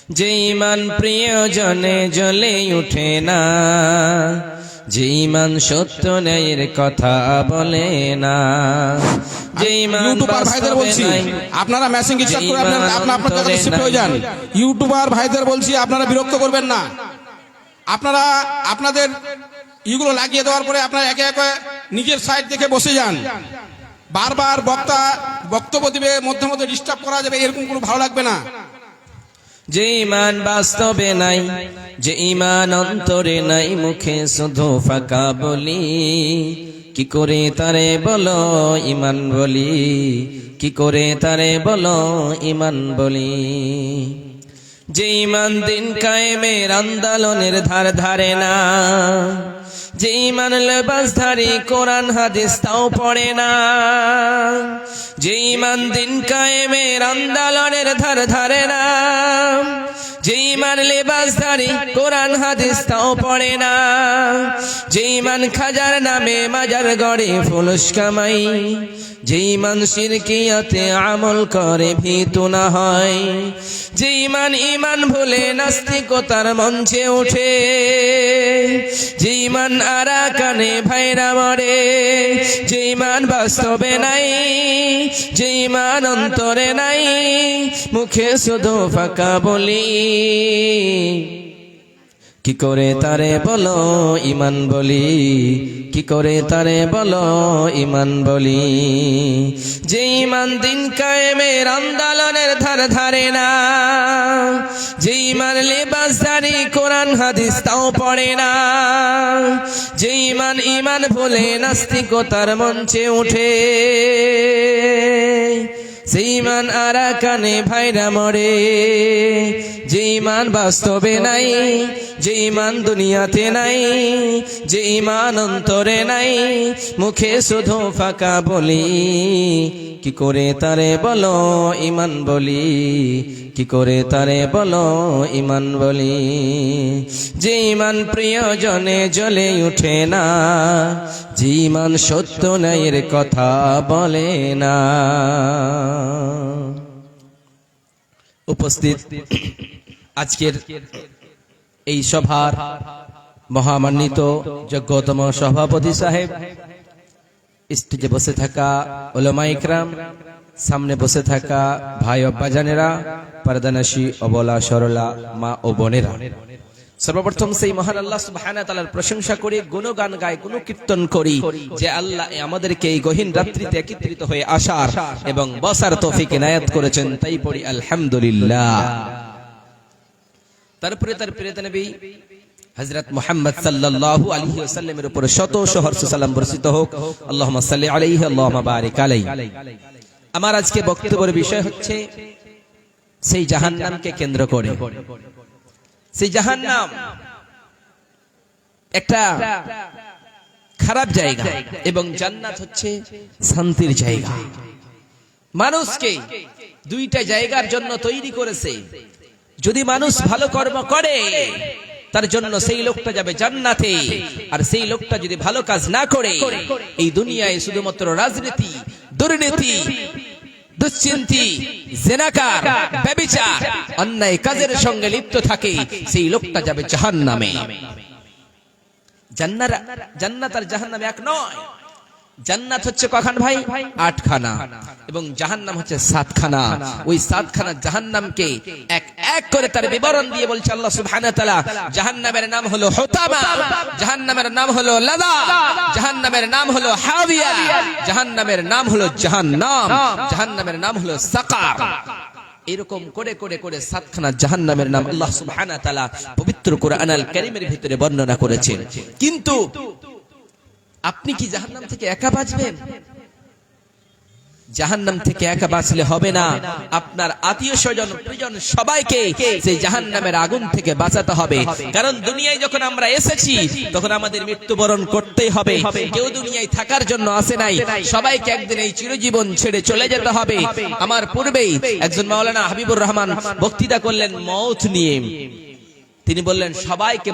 যে ঈমান প্রিয়জনে জ্বলে উঠে না, যে ঈমান সত্য ন্যায়ের কথা বলে না, যে ঈমান ইউটিউবার ভাইদের বলছি আপনারা মেসেঞ্জ চেক করে আপনার জায়গায় শিফট হয়ে যান। ইউটিউবার ভাইদের বলছি আপনারা বিরক্ত করবেন না। আপনারা আপনাদের ইগুলো লাগিয়ে দেওয়ার পরে আপনারা একে একে নিজের সাইড দেখে বসে যান। বারবার বক্তব্য দিবে, মধ্যে মধ্যে ডিস্টার্ব করা যাবে, এরকম কোনো ভালো লাগবে না। যে ঈমান বাস্তবে নাই, যে ঈমান অন্তরে নাই, মুখে শুধু ফাঁকা বলি, কি করে তারে বলো ঈমান বলি, কি করে তারে বলো ঈমান বলি। যে ঈমান দিন কায়েমের আন্দোলনের ধার ধারে না, যে ঈমান লেবাসধারী কোরআন হাদিস তাও পড়ে না, যে ঈমান দিন কায়েমের আন্দোলনের ধার ধারে না, যে ঈমান লেবাসধারী কোরআন হাদিস তাও পড়ে না, যে ঈমান খাজার নামে মাজার গড়ে ফুলুস কামাই, যে ঈমান শিরকিয়াতে আমল করে ভীতু না হয়, যে ঈমান ভুলে নাস্তিকতার মঞ্চে ওঠে, যে ঈমান আরাকানে ভাইরা মরে, যে ঈমান বাস্তবে নাই, যে ঈমান অন্তরে নাই, মুখে শুধু ফাঁকা বলি, কি করে তারে বলো ঈমান বলি, কি করে তারে বলো ঈমান বলি। যে ঈমান দিন কায়েমের আন্দোলনের ধার ধারে না, যে ঈমান লেবাসধারী কোরআন হাদিস তাও পড়ে না, যে ঈমান ভুলে নাস্তিকতার মঞ্চে ওঠে, যে ঈমান আরাকানে ভাইরা মরে, যে ঈমান বাস্তবে নাই, যে ঈমান দুনিয়াতে নাই, যে ঈমান অন্তরে নাই, মুখে শুধু ফাঁকা বলি, কি করে তারে বলো ঈমান বলি, কি করে তারে বলো ঈমান বলি। যে ঈমান প্রিয়জনে জ্বলে উঠে না, যে ঈমান সত্য ন্যায়ের কথা বলে না। উপস্থিত আজকের এই সভার মহামান্বিত যোগ্যতম সভাপতি সাহেব, স্টেজে বসে থাকা উলামা ইকরাম, সামনে বসে থাকা ভাই ও বাজানেরা, পর্দানশী অবলা সরলা মা ও বোনেরা, সর্বপ্রথম সেই মহান আল্লাহ সুবহানাহু ওয়া তাআলার প্রশংসা করি, গুণগান গাই, গুণকীর্তন করি যে আল্লাহ আমাদেরকে এই গহীন রাত্রিতে একত্রিত হয়ে আসার এবং বসার তৌফিক ইনায়াত করেছেন, তাই পড়ি আলহামদুলিল্লাহ। তারপরে তার প্রিয় নবী হযরত মুহাম্মদ সাল্লাল্লাহু আলাইহি ওয়াসাল্লামের উপর শত সহস্র সালাম বর্ষিত হোক। আল্লাহুম্মা সাল্লি আলাইহি আল্লাহুম্মা বারিক আলাইহি। আমার আজকে বক্তব্যের বিষয় হচ্ছে সেই জাহান্নামকে কেন্দ্র করে। সেই জাহান্নাম একটা খারাপ জায়গা এবং জান্নাত হচ্ছে শান্তির জায়গা। মানুষকে দুইটা জায়গার জন্য তৈরি করেছে। যদি মানুষ ভালো কর্ম করে তার জন্য সেই লোকটা যাবে জান্নাতে, আর সেই লোকটা যদি ভালো কাজ না করে এই দুনিয়ায় শুধুমাত্র রাজনীতি, দুর্নীতি, দুশ্চিন্তি, জিনাকার, ব্যভিচার, অন্যায় কাজের সঙ্গে লিপ্ত থাকে, সেই লোকটা যাবে জাহান্নামে। জান্নাত আর জাহান্নাম এক নয়। জান্নাত হচ্ছে কখান ভাই? 8 খানা, এবং জাহান্নাম হচ্ছে 7 খানা। ওই 7 খানা জাহান্নামকে এক এক করে তার বিবরণ দিয়ে বলছে আল্লাহ সুবহানাহু ওয়া তাআলা। জাহান্নামের নাম হলো হুতামা, জাহান্নামের নাম হলো লাযা, জাহান্নামের নাম হলো হাবিয়া, জাহান্নামের নাম হলো জাহান্নাম, জাহান্নামের নাম হলো সাকার। এরকম করে করে করে 7 খানা জাহান্নামের নাম আল্লাহ সুবহানাহু ওয়া তাআলা পবিত্র কোরআন আল কারীমের ভিতরে বর্ণনা করেছেন। কিন্তু আপনি কি জাহান্নাম থেকে একা বাঁচবেন? জাহান্নাম থেকে একা বাঁচলে হবে না। আপনার আত্মীয় স্বজন, প্রিয়জন সবাইকে সেই জাহান্নামের আগুন থেকে বাঁচাতে হবে। কারণ দুনিয়ায় যখন আমরা এসেছি তখন আমাদের মৃত্যুবরণ করতেই হবে। কেউ দুনিয়ায় থাকার জন্য আসে নাই, সবাইকে একদিন এই চিরজীবন ছেড়ে চলে যেতে হবে। আমার পূর্বেই একজন মাওলানা হাবিবুর রহমান বক্তৃতা করলেন মওত নিয়ে। তিনি বললেন সবাইকে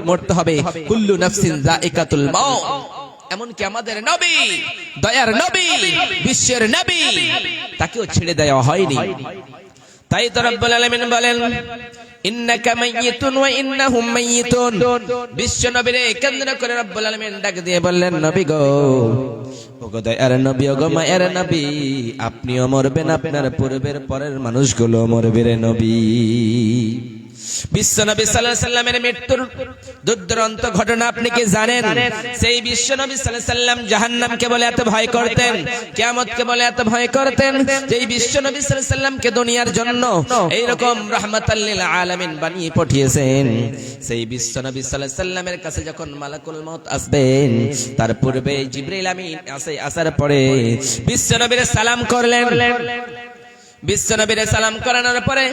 মরতে হবে, কুল্লু নাফসিন যায়িকাতুল মাউত। এমনকি আমাদের নবী, দয়ার নবী, বিশ্বের নবী, তাকেও ছেড়ে দেওয়া হয়নি। তাই তো রব্বুল আলামিন বলেন ইন্নাকা মাইয়িতুন ওয়া ইন্নাহুম মাইয়িতুন। বিশ্ব নবীরে কেন্দ্র করে রব্বুল আলামিন ডাক দিয়ে বললেন, নবী গো, ওগো দয়ার নবী, ওগো মায়ের নবী, আপনিও মরবেন, আপনার পূর্বের পরের মানুষগুলো মরবে রে নবী। বিশ্ব নবী সাল্লাল্লাহু আলাইহি সাল্লামের মৃত্যুর দুর্দান্ত ঘটনা আপনি কি জানেন? সেই বিশ্ব নবী সাল্লাল্লাহু আলাইহি সাল্লাম জাহান্নামকে বলে এত ভয় করতেন, কিয়ামতকে বলে এত ভয় করতেন, যে এই বিশ্ব নবী সাল্লাল্লাহু আলাইহি সাল্লামকে দুনিয়ার জন্য এইরকম রাহমাতাল লিল আলামিন বানিয়ে পাঠিয়েছেন। সেই বিশ্ব নবী সাল্লাল্লাহু আলাইহি সাল্লামের কাছে যখন মালাকুল মউত আসবেন, তার পূর্বে জিবরাইল আমিন আসার পরে বিশ্ব নবীর সালাম করলেন। বিশ্ব নবীর সালাম করানোর পরে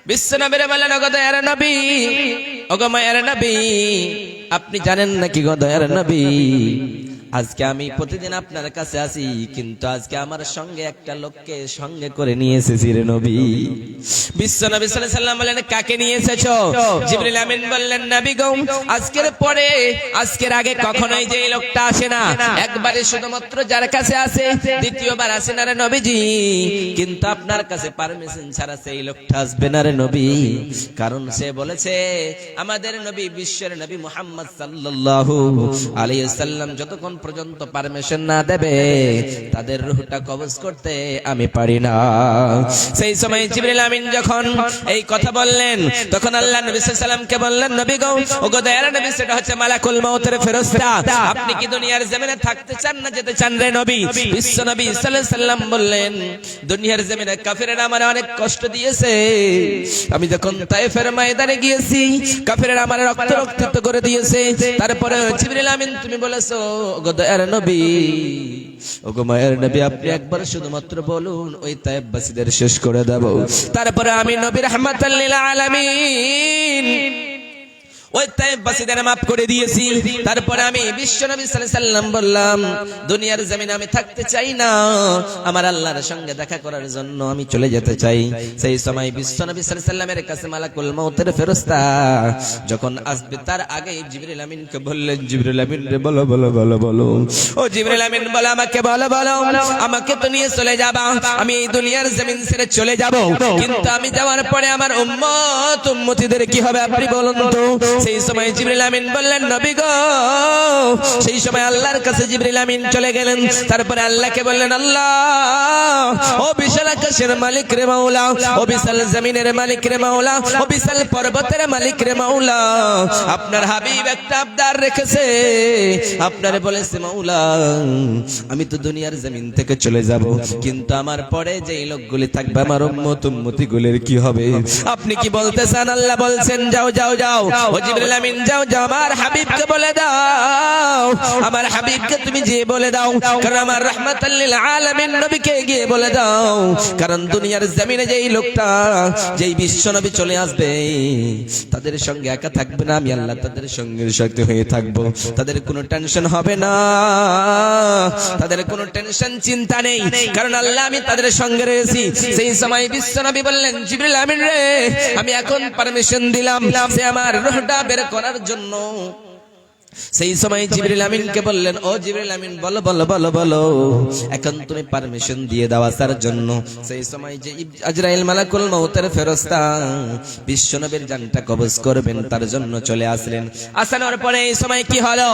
বিশ্ব নবীরে বললেন, ওগো দয়ার নবী, ওগো মায়ের নবী, আপনি জানেন নাকি গো দয়ার নবী, আজকে আমি প্রতিদিন আপনার কাছে আসি, কিন্তু আজকে আমার সঙ্গে একটা লোককে সঙ্গে করে নিয়ে এসেছি রে নবী। বিশ্ব নবী সাল্লাল্লাহু আলাইহি সাল্লাম বললেন, কাকে নিয়ে এসেছো? জিবরিল আমিন বললেন, নবী গো, আজকের পরে, আজকের আগে কখনোই যে এই লোকটা আসে না, একবারে শুধুমাত্র যার কাছে আসে, দ্বিতীয়বার আসে না রে নবীজি, কিন্তু আপনার কাছে পারমিশন ছাড়া সেই লোকটা আসবে না রে নবী। কারণ সে বলেছে, আমাদের নবী, বিশ্বের নবী মুহাম্মদ সাল্লাল্লাহু আলাইহি সাল্লাম যতক্ষণ পর্যন্ত পারমিশন না দেবে, তাদের রূহটা কবজ করতে আমি পারি না। সেই সময় জিবরিল আমিন যখন এই কথা বললেন, তখন আল্লাহ নবী সাল্লাল্লাহু আলাইহি সাল্লামকে বললেন, নবী গো, ওগো দয়ার নবী, সেটা হচ্ছে মালাকুল মউতের ফেরেশতা, আপনি কি দুনিয়ার জমিনে থাকতে চান না যেতে চান রে নবী? বিশ্ব নবী সাল্লাল্লাহু আলাইহি সাল্লাম বললেন, দুনিয়ার জমিনে কাফিররা আমারে অনেক কষ্ট দিয়েছে, আমি যখন তায়েফের ময়দানে গিয়েছি, কাফিররা আমারে রক্তাক্ত করে দিয়েছে, তারপরে জিবরিল আমিন তুমি বলেছো, ওগো দয়ার নবী, ওগো মায়ের নবী, আপনি একবার শুধুমাত্র বলুন, ওই তায়েফবাসীদের শেষ করে দেব। তারপরে আমি নবী রাহমাতাল লিল আলামিন ওই তায়েফবাসীদের মাফ করে দিয়েছি। তারপরে আমি বিশ্ব নবী সাল্লাল্লাহু আলাইহি সাল্লাম বললাম, দুনিয়ার জমিনে আমি থাকতে চাই না, আমার আল্লাহর সঙ্গে দেখা করার জন্য আমি চলে যেতে চাই। সেই সময় বিশ্ব নবী সাল্লাল্লাহু আলাইহি সাল্লামের কাছে মালাকুল মউতের ফেরেশতা যখন আসবে, তার আগে জিবরিল আমিনকে বললেন, জিবরিল আমিন রে, বলো বলো বলো বলো, ও জিবরিল আমিন বলো, আমাকে বলো বলো, আমাকে তো নিয়ে চলে যাবা, আমি এই দুনিয়ার জমিন ছেড়ে চলে যাব, কিন্তু আমি যাওয়ার পরে আমার উম্মত উম্মতিদের কি হবে আপনি বলুন তো। সেই সময় জিবরিল আমিন বললেন, নবী গো, সেই সময় আল্লাহর কাছে জিবরিল আমিন চলে গেলেন। তারপরে আল্লাহকে বললেন, আল্লাহ, ও বিশাল আকাশের মালিক রে মাওলা, ও বিশাল জমিনের মালিক রে মাওলা, ও বিশাল পর্বতের মালিক রে মাওলা, আপনার হাবিব একটা আবদার রেখেছে, আপনারে বলেছে মাওলা, আমি তো দুনিয়ার জমিন থেকে চলে যাব, কিন্তু আমার পরে যেই লোকগুলি থাকবে, আমার উম্মত উম্মতিগুলির কি হবে আপনি কি বলতে চান? আল্লাহ বলছেন, যাও যাও যাও, ও জিবরিল আমিন যাও যাও, আমার হাবিবকে বলে দাও, আমার হাবিবকে তুমি গিয়ে বলে দাও, কারণ আমার রাহমাতাল লিল আলামিন নবীকে গিয়ে বলে দাও, কারণ দুনিয়ার জমিনে যেই লোকটা, যেই বিশ্ব নবী চলে আসবে, তাদের সঙ্গে একা থাকবে না, আমি আল্লাহ তাদের সঙ্গে সাথে হয়ে থাকবো, তাদের কোনো টেনশন হবে না, তাদের কোনো টেনশন চিন্তা নেই, কারণ আল্লাহ আমি তাদের সঙ্গে রয়েছি। সেই সময় বিশ্ব নবী বললেন, জিবরিল আমিন রে, আমি এখন পারমিশন দিলাম সে আমার রূহটা বের করার জন্য। সেই সময় জিবরিল আমিনকে বললেন, ও জিবরিল আমিন, বলো বলো বলো বলো, এখন তুমি পারমিশন দিয়ে দাও আসার জন্য। সেই সময় যে আজরাইল মালাকুল মউতের ফেরেশতা বিশ্ব নবীর জানটা কবজ করবেন, তার জন্য চলে আসলেন। আসানোর পরে এই সময় কি হলো,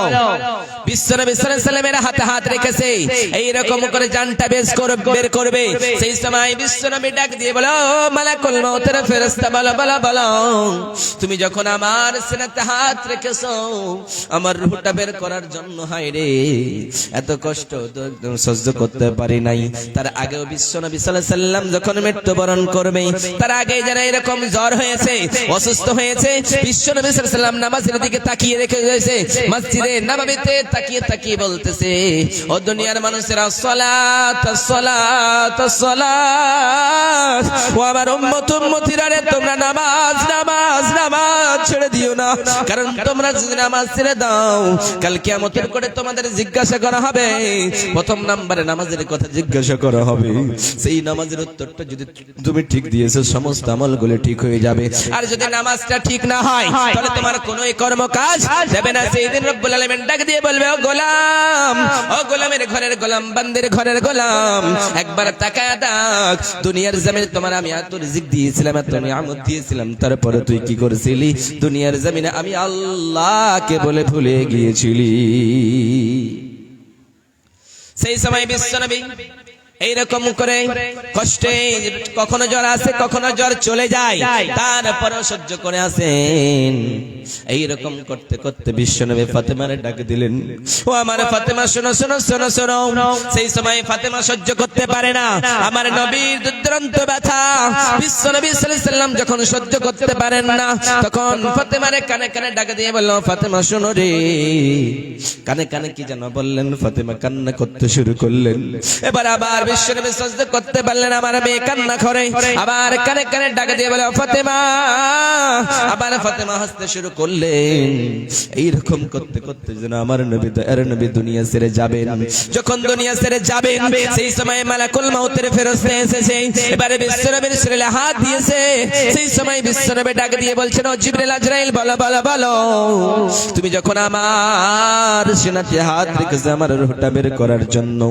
বিশ্ব নবী সাল্লাল্লাহু আলাইহি সাল্লামের হাতে হাত রেখেছে, এই রকম করে জানটা বের করবে। সেই সময় বিশ্ব নবী ডাক দিয়ে বলো, মালাকুল মউতের ফেরেশতা, বলো বলো বলো, তুমি যখন আমার সিনাতে হাত রেখেছো, আমার রূহটা বের করার জন্য, হায় রে, এত কষ্ট তো একদম সহ্য করতে পারি নাই। তার আগেও বিশ্ব নবী সাল্লাল্লাহু আলাইহি সাল্লাম যখন মৃত্যুবরণ করবে, তার আগে যারা এরকম জ্বর হয়েছে, অসুস্থ হয়েছে, বিশ্ব নবী সাল্লাল্লাহু আলাইহি সাল্লাম নামাজের দিকে তাকিয়ে রেখে গেছে, মসজিদে নববীতে তাকিয়ে তাকিয়ে বলতেছে, ও দুনিয়ার মানুষেরা, সালাত সালাত সালাত, ও আমার উম্মত উম্মতিরা রে, তোমরা নামাজ নামাজ নামাজ ছেড়ে দিও না, কারণ তোমরা যদি নামাজ ছেড়ে দাও, দাও, কাল কিয়ামতের করে তোমাদের জিজ্ঞাসা করা হবে। প্রথম নম্বরে নামাজের কথা জিজ্ঞাসা করা হবে, সেই নামাজের উত্তরটা যদি তুমি ঠিক দিয়েছো সমস্ত আমলগুলো ঠিক হয়ে যাবে। আর যদি নামাজটা ঠিক না হয় তাহলে তোমার কোনো কর্ম কাজ দেবে না। সেই দিন রব্বুল আলামিন ডাক দিয়ে বলবে, ও গোলাম, ও গোলামের ঘরের গোলাম, বান্দের ঘরের গোলাম, একবার তাকায়া দেখ, দুনিয়ার জমিনে তোমার আমি এত রিজিক দিয়েছিলাম, এত নিয়ামত দিয়েছিলাম, তারপরে তুই কি করেছিলি? দুনিয়ার জমিনে আমি আল্লাহকে বলে ভুলে গিয়েছিলি। সেই সময় বিশ্বনবী এইরকম করে কষ্টে, কখনো জ্বর আসে কখনো জ্বর চলে যায়, তারপরও সহ্য করে আসেন। এইরকম করতে করতে বিশ্বনবী ফাতেমারে ডাক দিলেন, ও আমার ফাতেমা শোনো শোনো শোনো শোনো। সেই সময় ফাতেমা সহ্য করতে পারে না, আমার নবীর দুর্দান্ত ব্যথা। বিশ্বনবী সাল্লাল্লাহু আলাইহি সাল্লাম যখন সহ্য করতে পারেন না, তখন ফাতেমারে কানে কানে ডাক দিয়ে বলল, ফাতেমা শোনো রে। কানে কানে কি যেন বললেন, ফাতেমা কান্না করতে শুরু করলেন। এবার আবার বিশ্বনবী সহ্য করতে পারলেন, আমার মেয়ে কান্না করে, আবার কানে কানে ডাক দিয়ে বলে, ফাতেমা। আবার ফাতেমা হাসতে শুরু করলেন। এইরকম করতে করতে যেন আমার নবী দয়ার নবী দুনিয়া ছেড়ে যাবেন। যখন দুনিয়া ছেড়ে যাবেন, সেই সময় মালাকুল মাউতের ফেরেশতা এসেছে। এবারে বিশ্বনবীর শরীরে হাত দিয়েছে। সেই সময় বিশ্বনবী ডাক দিয়ে বলছেন, ও জিবরিল আজরাইল, বলো বলো বলো, তুমি যখন আমার সিনাতে হাত রেখেছো আমার রূহটা বের করার জন্য,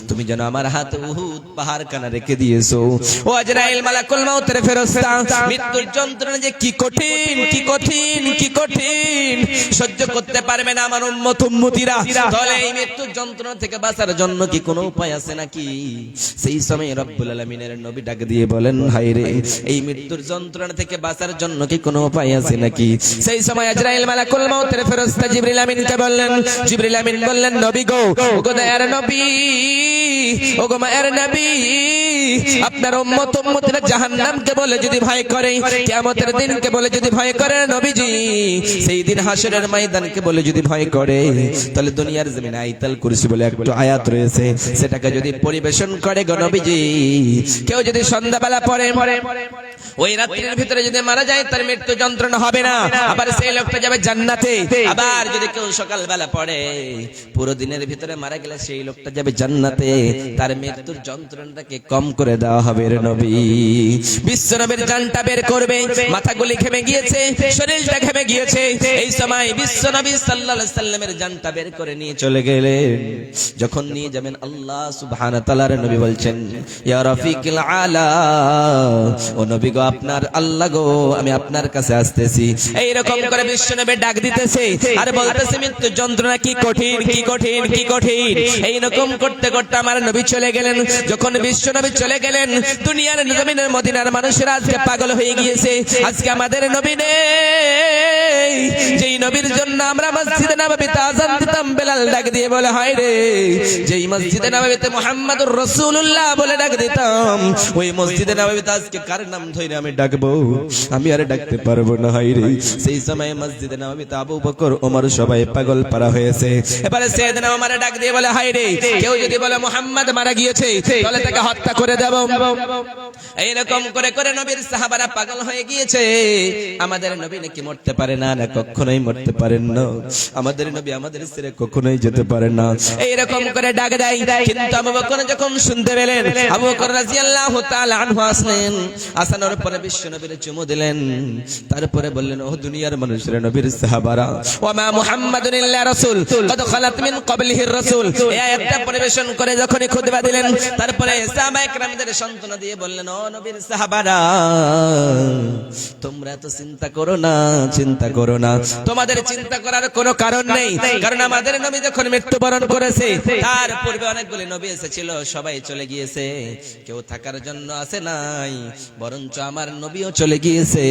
তুমি যেন আমার হাতে উহুদ পাহাড় কানা রেখে দিয়েছো। ও আজরাইল, মালাকুল মাউতের ফেরেশতা, মৃত্যুর যন্ত্রণা যে কি কঠিন, কি কঠিন, কি কঠিন, সহ্য করতে পারবে না আমার উম্মত উম্মতিরা। তাহলে এই মৃত্যুর যন্ত্রণা থেকে বাঁচার জন্য কি কোনো উপায় আছে নাকি? সেই সময় রব্বুল আলামিনের নবী ডাক দিয়ে বলেন, হায় রে, এই মৃত্যুর যন্ত্রণা থেকে বাঁচার জন্য কি কোনো উপায় আছে নাকি? সেই সময় আজরাইল মালাকুল মাউতের ফেরেশতা জিবরিল আমিনকে বললেন, জিবরিল আমিন বললেন, নবী গো, ওগো দয়ার নবী, ওগো মায়ের নবী, আপনার উম্মত উম্মতিরা জাহান্নামকে বলে যদি ভয় করে, কিয়ামতের দিনকে বলে যদি ভয় করে নবীজি, সেই দিন হাসরের ময়দানকে বলে যদি ভয় করে, তাহলে দুনিয়ার জমিনে আয়াতুল কুরসি বলে একটা আয়াত রয়েছে, সেটাকে যদি পরিবেশন করে গো নবীজি, কেউ যদি সন্ধ্যাবেলা পড়ে, ওই রাত্রির ভিতরে যদি মারা যায় তার মৃত্যু যন্ত্রণা হবে না, আবার সেই লোকটা যাবে জান্নাতে। আবার যদি কেউ সকালবেলা পড়ে, পুরো দিনের ভিতরে মারা গেলে সেই লোকটা যাবে জান্নাতে, তার মৃত্যুর যন্ত্রণাটাকে কম করে দেওয়া হবে রে নবী। বিশ্বনবীর জানটা বের করবে, মাথাগুলি ঘেমে গিয়েছে, শরীরটা ঘেমে গিয়েছে। এই সময় বিশ্বনবী সাল্লাল্লাহু আলাইহি সাল্লামের জানটা বের করে নিয়ে চলে গেলেন। যখন নিয়ে যাবেন, আল্লাহ সুবহানাহু ওয়া তাআলার নবী বলছেন, ইয়া রাফিকুল আলা, ও নবী গো, আপনার আল্লাহ গো, আমি আপনার কাছে আসতেছি। এইরকম করে বিশ্বনবী ডাক দিতেছে আর বলতেছে, মৃত্যু যন্ত্রণা কি কঠিন, কি কঠিন, কি কঠিন। এইরকম করতে করতে আমার নবী চলে গেলেন। যখন বিশ্বনবী চলে গেলেন, দুনিয়ার জমিনের মদিনার মানুষেরা আজকে পাগল হয়ে গিয়েছে। আজকে আমাদের নবী নেই, যেই নবীর জন্য আমরা মসজিদে নববীতে আযান দিতাম, বেলাল ডাক দিয়ে বলে, হায় রে, যেই মসজিদে নববীতে মুহাম্মাদুর রাসূলুল্লাহ বলে ডাক দিতাম, ওই মসজিদে নববীতে আজকে কার নাম ধরে আমি ডাকবো? আমি আর ডাকতে পারবো না, হায় রে। সেই সময় মসজিদে নববীতে আবু বকর, ওমর সবাই পাগল পারা হয়েছে। এবারে সাইয়েদনা ওমর ডাক দিয়ে বলে, হায় রে, কেউ যদি বলে মুহাম্মদ মারা গিয়েছে তাহলে তাকে হত্যা করে দেব। এইরকম করে করে নবীর সাহাবারা পাগল হয়ে গিয়েছে। আমাদের নবী নাকি মরতে পারে না, না কখনোই মরতে পারেন না, আমাদের নবী আমাদের ছেড়ে কখনোই যেতে পারে না। এইরকম করে ডাক দেয়। কিন্তু আবু বকর যখন শুনতে পেলেন, আবু বকর রাদিয়াল্লাহু তাআলা আনহু আসলেন, আসানোর পরে বিশ্ব নবীর চুমু দিলেন, তারপরে বললেন, ও দুনিয়ার মানুষেরা, নবীর সাহাবারা, ওয়া মা মুহাম্মাদুন ইল্লা রাসূল কদ খালাত মিন ক্বাবলিহির রাসূল, এই আয়াতটা পরিবেশন করে যখনই খুতবা দিলেন, তারপরে সাহাবায়ে কেরামদের সান্ত্বনা দিয়ে বললেন, ও নবীর সাহাবারা, তোমরা তো চিন্তা করো না, চিন্তা করো না, তোমাদের চিন্তা করার কোনো কারণ নেই। কারণ আমাদের নবী যখন মৃত্যুবরণ করেছে, তার পূর্বে অনেকগুলি নবী এসেছিল, সবাই চলে গিয়েছে, কেউ থাকার জন্য আসে নাই, বরঞ্চ আমার নবীও চলে গিয়েছে।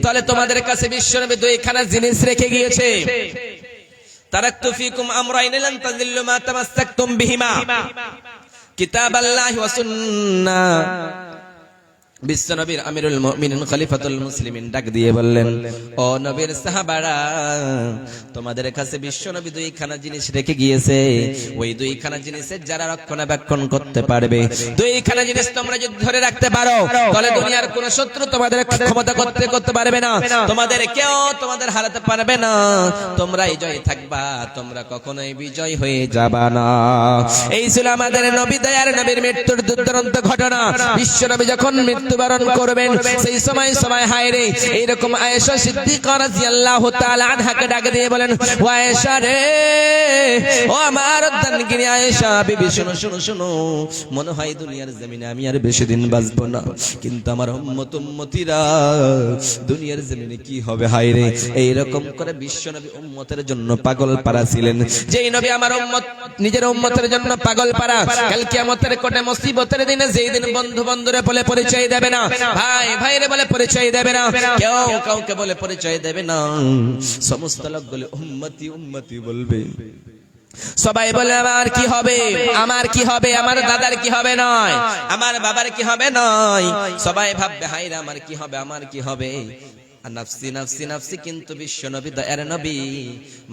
তাহলে তোমাদের কাছে বিশ্বনবী দুইখানা জিনিস রেখে গিয়েছে, তারাকতু ফীকুম আমরাইন লান তাযিল্লু মা তামাসসাকতুম বিহিমা, কিতাবাল্লাহি ওয়া সুন্নাহ বিশ্বনবীর আমিরুল মুমিনিন খলিফাতুল মুসলিমিন ডাক দিয়ে বললেন, ও নবীর সাহাবারা, তোমাদের কাছে বিশ্বনবী দুইখানা জিনিস রেখে গিয়েছে। ওই দুইখানা জিনিসের যারা রক্ষণাবেক্ষণ করতে পারবে, দুইখানা জিনিস তোমরা যদি ধরে রাখতে পারো, তাহলে দুনিয়ার কোন শত্রু তোমাদের ক্ষমতা করতে পারবে না, তোমাদের কেউ তোমাদের হারাতে পারবে না, তোমরাই জয় থাকবা, তোমরা কখনোই বিজয় হয়ে যাবা না। এই ছিল আমাদের নবী দয়ার নবীর মৃত্যুর দুর্দান্ত ঘটনা। বিশ্বনবী যখন মৃত্যুবরণ করবেন, সেই সময় হায় রে, এইরকম আয়েশা সিদ্দিকা রাদিয়াল্লাহু তাআলা আনহাকে ডাক দিয়ে বলেন, ও আয়েশা রে, ও আমার দানগিরি আয়েশা বিবি, শুনো শুনো শুনো, মনে হয় দুনিয়ার জমিনে আমি আর বেশি দিন বাঁচবো না, কিন্তু আমার উম্মতিরা দুনিয়ার জমিনে কি হবে হায় রে। এইরকম করে বিশ্বনবী উম্মতের জন্য পাগল পারা ছিলেন। যেই নবী আমার উম্মত, নিজের উম্মতের জন্য পাগল পারা, কাল কিয়ামতের কোটে মুসিবতের দিনে যেই দিন বন্ধু বন্ধুরে বলে পরিচয় দেবে না, ভাই ভাইরে বলে পরিচয় দেবে না, কেউ কাউকে বলে পরিচয় দেবে না, সমস্ত লোকগুলো উম্মতি উম্মতি বলবে। সবাই বলে আমার কি হবে, আমার কি হবে, আমার দাদার কি হবে নয়, আমার বাবার কি হবে নয়, সবাই ভাববে হায়রে আমার কি হবে, আমার কি হবে। আর নাফসি নাফসি নাফসি, কিন্তু বিশ্বনবী দয়ার নবী,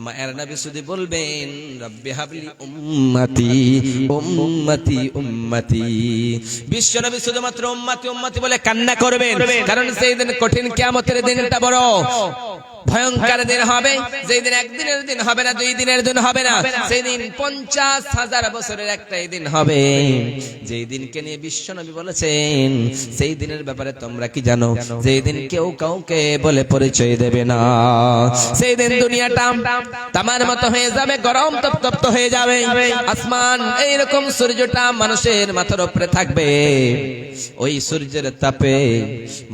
মায়ের নবী শুধু বলবেন, রব্বি হাবলি উম্মতি উম্মতি উম্মতি। বিশ্বনবী শুধুমাত্র উম্মতি উম্মতি বলে কান্না করবেন, কারণ সেই দিন কঠিন কিয়ামতের দিনটা বড় ভয়ঙ্কর দিন হবে। যেই দিন একদিনের দিন হবে না, 2 দিনের দিন হবে না, সেই দিন 50,000 বছরের একটাই দিন হবে। যেই দিনকে নিয়ে বিশ্বনবী বলেছেন, সেই দিনের ব্যাপারে তোমরা কি জানো? যেই দিন কেউ কাউকে বলে পরিচয় দেবে না। সেই দিন দুনিয়াটা তামার মতো হয়ে যাবে, গরম তপ্ত হয়ে যাবে, আসমান এইরকম সূর্যটা মানুষের মাথার উপরে থাকবে। ওই সূর্যের তাপে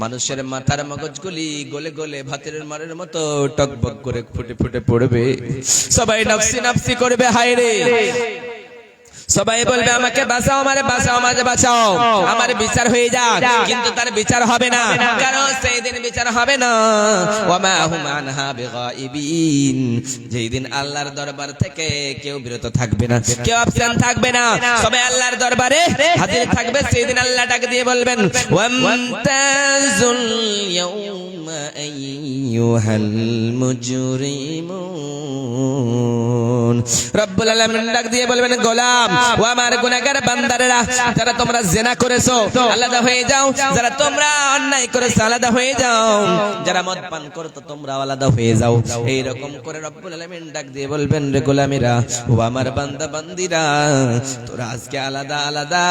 মানুষের মাথার মগজগুলি গলে গলে ভাতের মারের মতো টকবক করে ফুটে ফুটে পড়বে। সবাই নাফসি নাফসি করবে হায় রে, সবাই বলবে আমাকে বাঁচাও, আমারে বাঁচাও, আমাকে বাঁচাও, আমার বিচার হয়ে যাক, কিন্তু তার বিচার হবে না, কারণ সেই দিন বিচার হবে না। ওয়ামা হুম আনহা বিগাইবিন, যেই দিন আল্লাহর দরবার থেকে কেউ বিরত থাকবে না, কেউ অ্যাবসেন্ট থাকবে না, সবাই আল্লাহর দরবারে হাজির থাকবে। সেই দিন আল্লাহ ডাক দিয়ে বলবেন, ওয়ামতাজুল ইয়াউমা আইয়ুহাল মুজরিমুন। রব্বুল আলামিন ডাক দিয়ে বলবেন, গোলাম ও আমার গুনাহগার বান্দারেরা, যারা তোমরা জিনা করেছো আলাদা হয়ে যাও, যারা তোমরা অন্যায় করেছো আলাদা হয়ে যাও, যারা মদ পান করতো তোমরা আলাদা হয়ে যাও। এইরকম করে রব্বুল আলামিন ডাক দিয়ে বলবেন, রে গোলামেরা, ও আমার বান্দা বান্দিরা, তোরা আজকে আলাদা আলাদা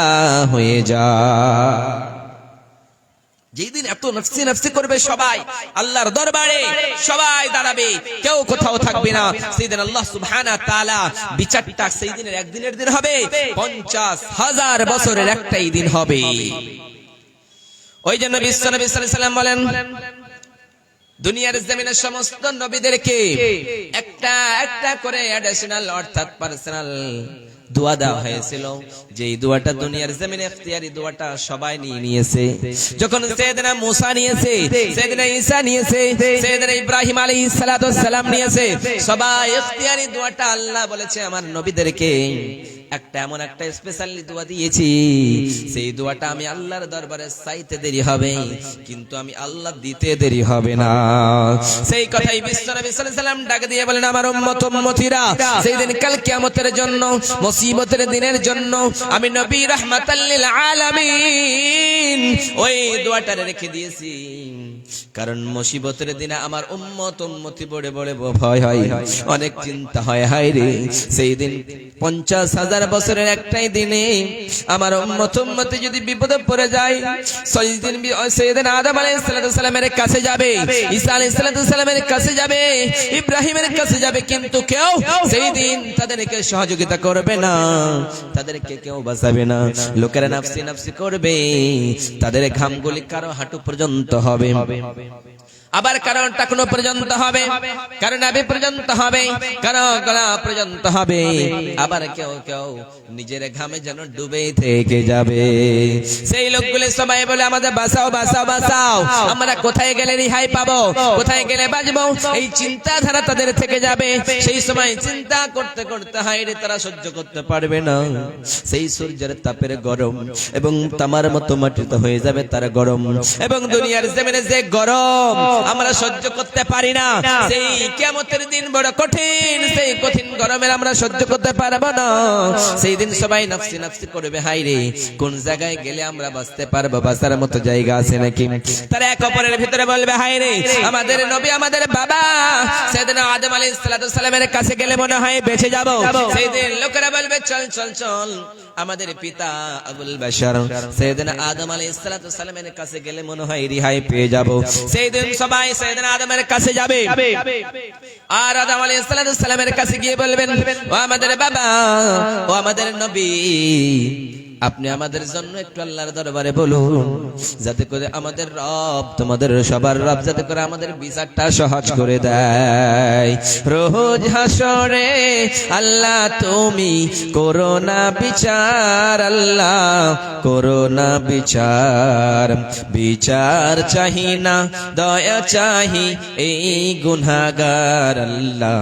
হয়ে যা। যেদিন এত নফসি নফসি করবে সবাই আল্লাহর দরবারে, সবাই দাঁড়াবে, কেউ কোথাও থাকবে না। সেদিন আল্লাহ সুবহানাহু ওয়া তাআলা বিচারটা সেই দিনের একদিনের দিন হবে, 50,000 বছরের একটাই দিন হবে। ওই জন্য বিশ্বনবী সাল্লাল্লাহু আলাইহি সাল্লাম বলেন, দুনিয়ার জমিনের সমস্ত নবীদেরকে একটা একটা করে অ্যাডিশনাল অর্থাৎ পার্সোনাল দোয়া দেওয়া হয়েছিল, যে এই দোয়াটা দুনিয়ার জমিনে ইখতিয়ারি দোয়াটা সবাই নিয়েছে। যখন সাইয়েদনা মুসা নিয়েছে, সাইয়েদনা ঈসা নিয়েছে, সাইয়েদনা ইব্রাহিম আলাইহিস সালাতু ওয়াস সালাম নিয়েছে, সবাই ইখতিয়ারি দোয়াটা আল্লাহ বলেছে আমার নবীদেরকে একটা এমন একটা স্পেশালি দোয়া দিয়েছি, সেই দোয়াটা আমি আল্লাহর দরবারে চাইতে দেরি হবে, কিন্তু আমি আল্লাহ দিতে দেরি হবে না। সেই কথাই বিশ্বনবী সাল্লাল্লাহু আলাইহি সাল্লাম ডাক দিয়ে বলেন, আমার উম্মতিরা, সেই দিন কাল কিয়ামতের জন্য, মুসিবতের দিনের জন্য আমি নবী রাহমাতাল লিল আলামিন ওই দোয়াটা রেখে দিয়েছি, কারণ মুসিবতের দিনে আমার উম্মতি বড়ে বড়ে ভয় হয়, অনেক চিন্তা হয়, হায় রে সেই দিন 50,000 বছরের একটাই দিনে আমার উম্মতি যদি বিপদে পড়ে যায়, সাইয়েদনা আদম আলাইহিস সালামের কাছে যাবে, ঈসা আলাইহিস সালামের কাছে যাবে, ইব্রাহিমের কাছে যাবে, কিন্তু কেউ সেই দিন তাদেরকে সহযোগিতা করবে না, তাদেরকে কেউ বাঁচাবে না। লোকেরা নাফসি নাফসি করবে, তাদের ঘামগুলি কারো হাঁটু পর্যন্ত হবে। আবার কারণ টাকনো পর্যন্ত হবে, কারণ নাভি পর্যন্ত হবে, কারণ গলা পর্যন্ত হবে, আবার কেউ কেউ নিজের ঘামে যেন ডুবে থেকে যাবে। সেই লোকগুলো সবাই বলে আমাদের বাঁচাও বাঁচাও বাঁচাও, আমরা কোথায় গেলে রেহাই পাবো, কোথায় গেলে বাঁচবো, এই চিন্তাধারা তাদের থেকে যাবে। সেই সময় চিন্তা করতে করতে হায়রে তারা সহ্য করতে পারবে না, সেই সূর্যের তাপের গরম এবং তামার মতো মাটিতে হয়ে যাবে তার গরম, এবং দুনিয়ার জমিনে যে গরম আমরা সহ্য করতে পারি না, সেই কিয়ামতের দিন বড় কঠিন, সেই কঠিন গরমের আমরা সহ্য করতে পারবো না। সেই দিন সবাই নফসি নফসি করবে, হায়রে কোন জায়গায় গেলে আমরা বাঁচতে পারবো, বাঁচার মতো জায়গা আছে নাকি? তারা এক অপরের ভিতরে বলবে, হায়রে আমাদের নবী আমাদের বাবা সাইয়েদনা আদম আলাইহিস সালামের কাছে গেলে মনে হয় বেঁচে যাব। সেই দিন লোকেরা বলবে, চল চল চল আমাদের পিতা আবুল বাশার সাইয়েদনা আদম আলাইহিস সালামের কাছে গেলে মনে হয় রেহাই পেয়ে যাব। সেই দিন সবাই সাইয়েদনা আদমের কাছে যাবে, আর আদম আলাইহিস সালামের কাছে গিয়ে বলবেন, ও আমাদের বাবা, ও আমাদের নবী, আপনি আমাদের জন্য একটু আল্লাহর দরবারে বলুন, যাতে করে আমাদের রব, তোমাদের সবার রব, যাতে করে আমাদের বিচারটা সহজ করে দেয়। রোজ হাসরে আল্লাহ তুমি করো না বিচার, আল্লাহ করো না বিচার, বিচার চাহি না দয়া চাহি এই গুনাহগার, আল্লাহ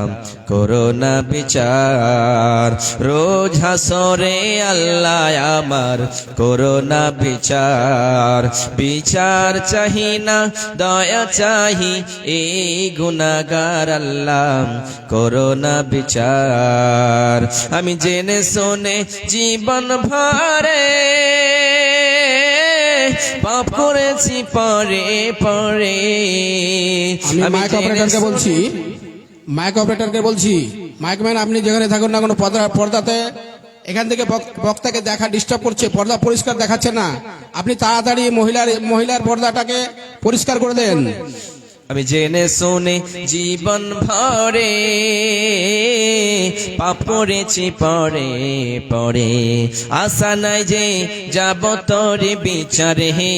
করো না বিচার। রোজ হাসরে আল্লাহ আমার করো না বিচার, বিচার চাহি না দয়া চাহি এই গুনাহগার, আল্লাহ করো না বিচার। আমি জেনে শুনে জীবন ভরে পাপ করেছি পরে পরে। আমি মাইক অপারেটরকে বলছি, মাইক অপারেটরকে বলছি, মাইকম্যান আপনি যেখানে থাকুন না কোনো পর্দাতে এখান থেকে বক্তাকে দেখা ডিস্টার্ব করছে, পর্দা পরিষ্কার দেখাচ্ছে না, আপনি তাড়াতাড়ি মহিলার পর্দাটাকে পরিষ্কার করে দেন। আমি জেনে শুনে জীবন ভরে পাপ করেছি পরে পরে, আশা নাই যে যাব তোর বিচারে, হে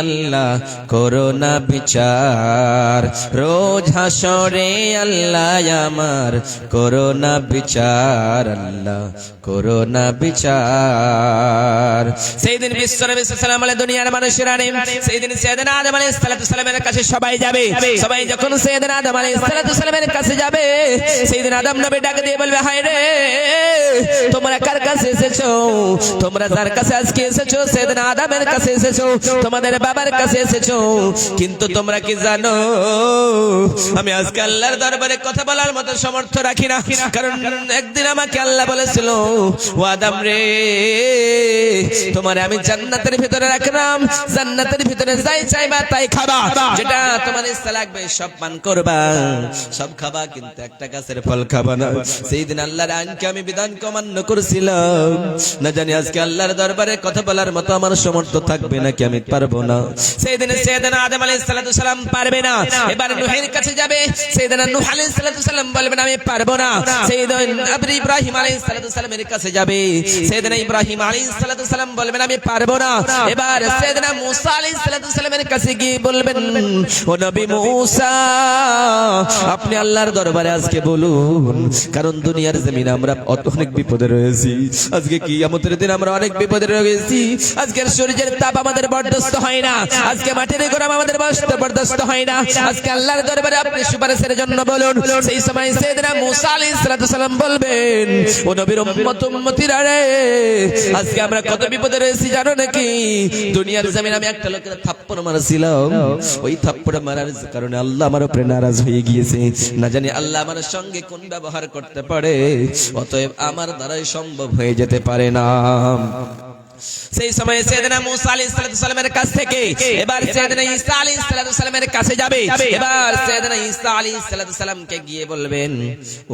আল্লাহ করো না বিচার। রোজ হাসরে আল্লাহ আমার করো না বিচার, আল্লাহ করো না বিচার। সেই দিন বিশ্ব নবী সাল্লাল্লাহু আলাইহি দুনিয়ার মানুষেরা নেই, সেই দিন সাইয়েদনা আদম আলাইহিস সালামের কাছে সবাই যাবে। সবাই যখন সাইয়েদনা আদম আলাইহিস সালামের কাছে যাবে, সেই দিন আদম নবী ডাক দিয়ে বলবে, হায় রে তোমরা কার কাছে এসেছো, তোমরা যার কাছে আজকে এসেছো সাইয়েদনা আদমের কাছে এসেছো, তোমাদের বাবার কাছে এসেছো, কিন্তু তোমরা কি জানো আমি আজকে আল্লাহর দরবারে কথা বলার মতো সামর্থ্য রাখি না, কারণ একদিন আমাকে আল্লাহ বলেছিল, ও আদম রে তোমার আমি জান্নাতের ভিতরে রাখলাম, জান্নাতের ভিতরে যাই চাইবা তাই খাবা, যেটা তোমার ইচ্ছা লাগবে সব পান করবা, সব খাবা, কিন্তু একটা গাছের ফল খাবা না। সেই দিন আল্লাহর আইনকে আমি বিধানকে অমান্য করেছিলাম, না জানি আজকে আল্লাহর দরবারে কথা বলার মতো আমার সামর্থ্য থাকবে নাকি আমি পারবো না। সেই দিনে সাইয়েদনা আদম আলাইহিস সালাম পারবে না, এবার নূহের কাছে যাবে, সাইয়েদনা নূহ আলাইহিস সালাম বলবেন আমি পারবো না। সাইয়েদনা ইব্রাহিম আলাইহিস সালামের কাছে যাবে, সাইয়েদনা ইব্রাহিম আলাইহিস সালাম বলবেন আমি পারবো না। এবার সাইয়েদনা মূসা আলাইহিস সালামের কাছে গিয়ে বলবেন, ও নবী মূসা আপনি আল্লাহর দরবারে আজকে বলুন, কারণ দুনিয়ার জমিনে আমরা অনেক বিপদে রয়েছি, আজকে কিয়ামতের দিন আমরা অনেক বিপদে রয়েছি, আজকের সূর্যের তাপ আমাদের বরদাস্ত হয় না, আজকে মাটির গরম আমাদের বরদাস্ত হয় না, আজকে আল্লাহর দরবারে আপনি সুপারিশের জন্য বলুন। সেই সময় সাইয়েদনা মূসা আলাইহিস সালাম বলবেন, ও নবীর উম্মতিরা রে আজকে আমরা কত বিপদে রয়েছি জানো নাকি? দুনিয়ার জমিনে আমি একটা লোকের থাপ্পড় মারছিলাম, ওই থাপ্পড় মারার কারণে আল্লাহ আমার উপরে নারাজ হয়ে গিয়েছে, না জানি আল্লাহ আমার সঙ্গে কোন ব্যবহার করতে পারে, অতএব আমার দ্বারাই সম্ভব হয়ে যেতে পারে না। সেই সময় সাইয়েদনা মূসা আলাইহিস সালামের কাছ থেকে এবার সাইয়েদনা ঈসা আলাইহিস সালামের কাছে যাবে, এবার সাইয়েদনা ঈসা আলাইহিস সালামকে গিয়ে বলবেন,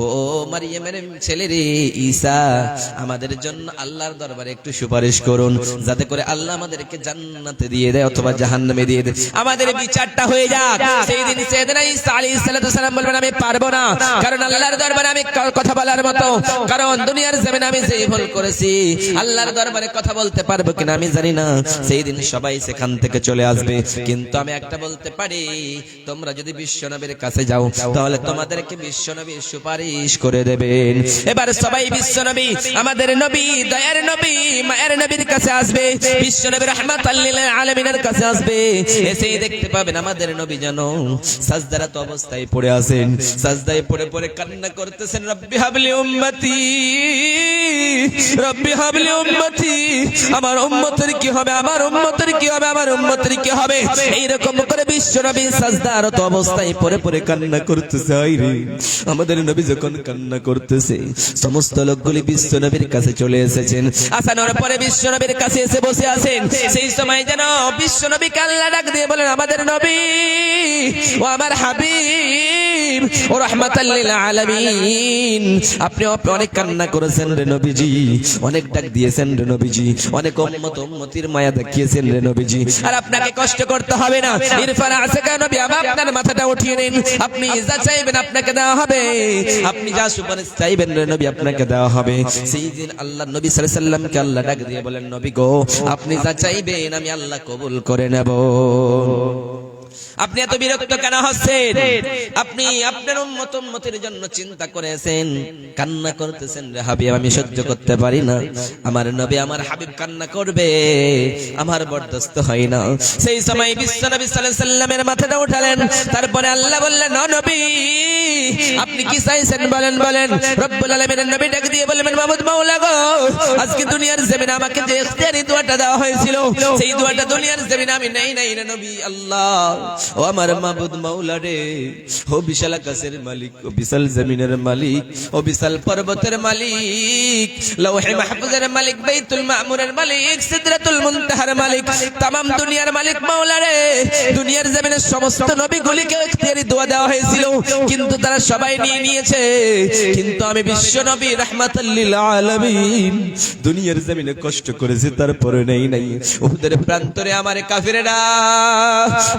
ও মারিয়ামের ছেলে রে ঈসা, আমাদের জন্য আল্লাহর দরবারে একটু সুপারিশ করুন, যাতে করে আল্লাহ আমাদেরকে জান্নাতে দিয়ে দেয় অথবা জাহান্নামে দিয়ে দেয়, আমাদের বিচারটা হয়ে যাক। সেই দিন সাইয়েদনা ঈসা আলাইহিস সালাম বলবেন আমি পারবো না, কারণ আল্লাহর দরবারে আমি কথা বলার মতো, কারণ দুনিয়ার জমিনে আমি যে ভুল করেছি আল্লাহর দরবারে কথা বলতে বলতে পারবো কিনা আমি জানি না, সেই দিন সবাই সেখান থেকে চলে আসবে। কিন্তু আমি একটা বলতে পারি, তোমরা যদি বিশ্বনবীর কাছে যাও তাহলে তোমাদেরকে বিশ্বনবী সুপারিশ করে দেবেন। এবার সবাই বিশ্বনবী, আমাদের নবী, দয়ার নবী, মায়ের নবীর কাছে আসবে, বিশ্বনবী রাহমাতাল লিল আলামিনের কাছে আসবে। এসেই দেখতে পাবেন আমাদের নবী যেন সাজদারত অবস্থায় পড়ে আছেন, সাজদায় পড়ে পড়ে কান্না করতেছেন, রব্বি হাবলি উম্মতি, রব্বি হাবলি উম্মতি, আমার উম্মতের কি হবে, আমার উম্মতের কি হবে, আমার উম্মতের কি হবে। এইরকম করে বিশ্বনবী সাজদারত অবস্থায় পড়ে পড়ে কান্না করতেছে। আইরে আমাদের নবী যখন কান্না করতেছে, সমস্ত লোকগুলি বিশ্বনবীর কাছে চলে এসেছেন। আসানোর পরে বিশ্বনবীর কাছে এসে বসে আছেন। সেই সময় যেন বিশ্বনবীকে আল্লাহ ডাক দিয়ে বলেন, আমাদের নবী ও আমার হাবিব ও রাহমাতাল লিল আলামিন, আপনি অনেক কান্না করেছেন রে নবীজি, অনেক ডাক দিয়েছেন রে নবীজি, অনেক উম্মতির মায়া দেখিয়েছেন রে নবীজি, আর আপনাকে কষ্ট করতে হবে না। ইরফান আসকা নবী, আপনার মাথাটা উঠিয়ে নিন, আপনি যা চাইবেন আপনাকে দেওয়া হবে, আপনি যা সুপারিশ চাইবেন রে নবী আপনাকে দেওয়া হবে। সেই দিন আল্লাহ নবী সাল্লাল্লাহু আলাইহি সাল্লামকে আল্লাহ ডাক দিয়ে বলেন, নবী গো, আপনি যা চাইবেন আমি আল্লাহ কবুল করে নেব। আপনি এত বিরক্ত কেন হচ্ছেন? আপনি আপনার উম্মতের জন্য চিন্তা করেছেন, কান্না করতেছেন, রে হাবিব আমি সহ্য করতে পারি না, আমার নবী আমার হাবিব কান্না করবে, আমার বরদাস্ত হয় না। সেই সময় বিশ্বনবী সাল্লাল্লাহু আলাইহি সাল্লামের মাথাটা উঠালেন, তারপরে আল্লাহ বললেন, নবী আপনি কি চাইছেন বলেন, বলেন। রব্বুল আলামিনের নবী ডাক দিয়ে বললেন, মাবুদ মাওলা গো, আজকে দুনিয়ার জমিনে আমাকে যে ইখতিয়ারি দোয়াটা দেওয়া হয়েছিল, সেই দোয়াটা দুনিয়ার জমিনে আমি নেই রে নবী। আল্লাহ ও আমার মাবুদ মাওলা রে, ও বিশাল আকাশের মালিক, ও বিশাল জমিনের মালিক, ও বিশাল পর্বতের মালিক, লৌহে মাহফুজের মালিক, বাইতুল মামুরের মালিক, সিদরাতুল মুনতাহার মালিক, तमाम দুনিয়ার মালিক মাওলা রে, দুনিয়ার জমিনের সমস্ত নবীগুলিকে ইখতিয়ারি দোয়া দেওয়া হয়েছিল, কিন্তু তারা সবাই নিয়ে নিয়েছে, কিন্তু আমি বিশ্ব নবী রাহমাতাল লিল আলামিন দুনিয়ার জমিনে কষ্ট করেছি, তারপরে নেই নাই। উহুদের প্রান্তরে আমার কাফিরেরা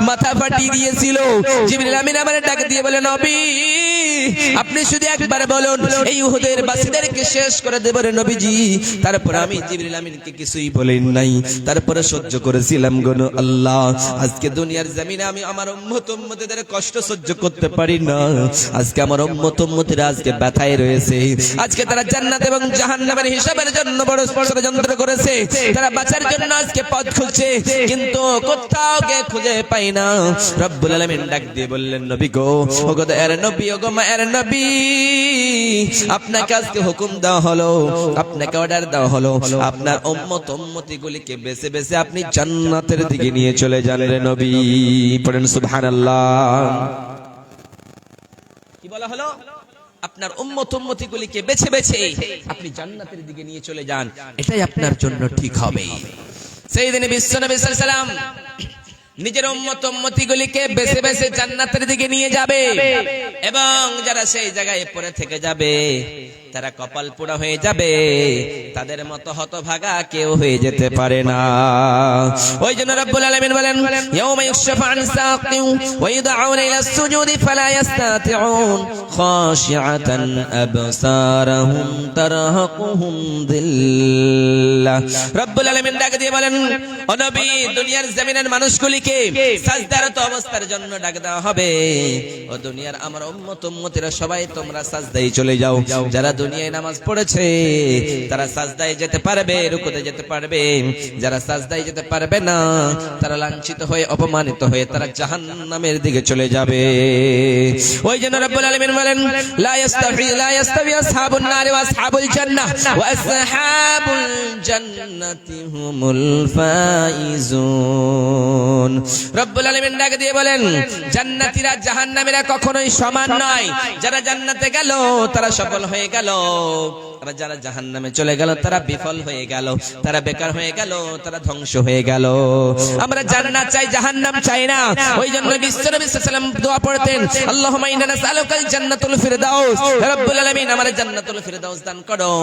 মাথা ফাটিয়ে দিয়েছিল। জিবরিল আমিন আমার ডাক দিয়ে বলে, নবী আপনি শুধু একবার বলুন, এই উহুদের বাসীদেরকে শেষ করে দেব রে নবীজি। তারপর আমি জিবরিল আমিনকে কিছুই বলেন নাই, তারপরে সহ্য করেছিলাম গো আল্লাহ। আজকে দুনিয়ার জমিনে আমি আমার উম্মতদের কষ্ট সহ্য করতে পারি না, আজকে আমার উম্মতরা আজকে ব্যথায় রয়েছে, আজকে তারা জান্নাত এবং জাহান্নামের হিসাবের জন্য বড় ষড়যন্ত্র করেছে, তারা বাঁচার জন্য আজকে পথ খুঁজছে, কিন্তু কোথাও গিয়ে খুঁজে পাই না। রব্বুল আলামিন ডাক দিয়ে বললেন, নবী গো, ও গো দয়ার নবী, ও গো মায়ের নবী, আপনাকে আজকে হুকুম দেওয়া হলো, আপনাকে অর্ডার দেওয়া হলো, আপনার উম্মতিগুলিকে বেছে বেছে আপনি জান্নাতের দিকে নিয়ে চলে যান রে নবী। পড়েন সুবহানাল্লাহ। কি বলা হলো? আপনার উম্মতিগুলিকে বেছে বেছে আপনি জান্নাতের দিকে নিয়ে চলে যান, এটাই আপনার জন্য ঠিক হবে। সেই দিনে বিশ্বনবী সাল্লাল্লাহু আলাইহি সাল্লাম নিজের উম্মতিগুলিকে বেছে বেছে জান্নাতের দিকে নিয়ে যাবে, এবং যারা সেই জায়গায় পড়ে থেকে যাবে তারা কপাল পোড়া হয়ে যাবে, তাদের মতো হতভাগা কেউ হয়ে যেতে পারে না। ওই জন্য রব্বুল আলামিন বলেন, ইয়াউমা ইউকশাফু আন সাকিন ওয়া ইউদআউনা ইলা সুজুদি ফালা ইস্তাতিউন খাশিআতান আবসারুহুম তারহাকুহুম যিল্লাহ। রব্বুল আলামিন ডাক দিয়ে বলেন, ও নবী দুনিয়ার জমিনের মানুষগুলিকে সাজদারত অবস্থার জন্য ডাক দেওয়া হবে, ও দুনিয়ার আমার উম্মতিরা সবাই তোমরা সাজদায় চলে যাও। যারা দুনিয়ায় নামাজ পড়েছে তারা সাজদায় যেতে পারবে, রুকুতে যেতে পারবে, যারা সাজদায় যেতে পারবে না তারা লাঞ্ছিত হয়ে অপমানিত হয়ে তারা জাহান্নামের দিকে চলে যাবে। ওই জন্য রব্বুল আলামিন বলেন, লা ইয়াস্তাবি আসহাবুন নারি ওয়া আসহাবুল জান্নাহ ওয়া আসহাবুল জান্নাতি হুমুল ফাইজুন। রব্বুল আলামিন ডাক দিয়ে বলেন, জান্নাতীরা জাহান্নামীরা কখনোই সমান নয়। যারা জান্নাতে গেল তারা সফল হয়ে গেল, আর যারা জাহান্নামে চলে গেল তারা বিফল হয়ে গেল, তারা বেকার হয়ে গেল, তারা ধ্বংস হয়ে গেল। আমরা জান্নাত চাই, জাহান্নাম চাই না। ওই জন্য বিশ্বনবী সাল্লাল্লাহু আলাইহি ওয়াসাল্লাম দোয়া পড়তেন, আল্লাহুম্মা ইন্না নাসআলুকাল জান্নাতুল ফিরদাউস, হে রব্বুল আলামিন আমাদের জান্নাতুল ফিরদাউস দান করো।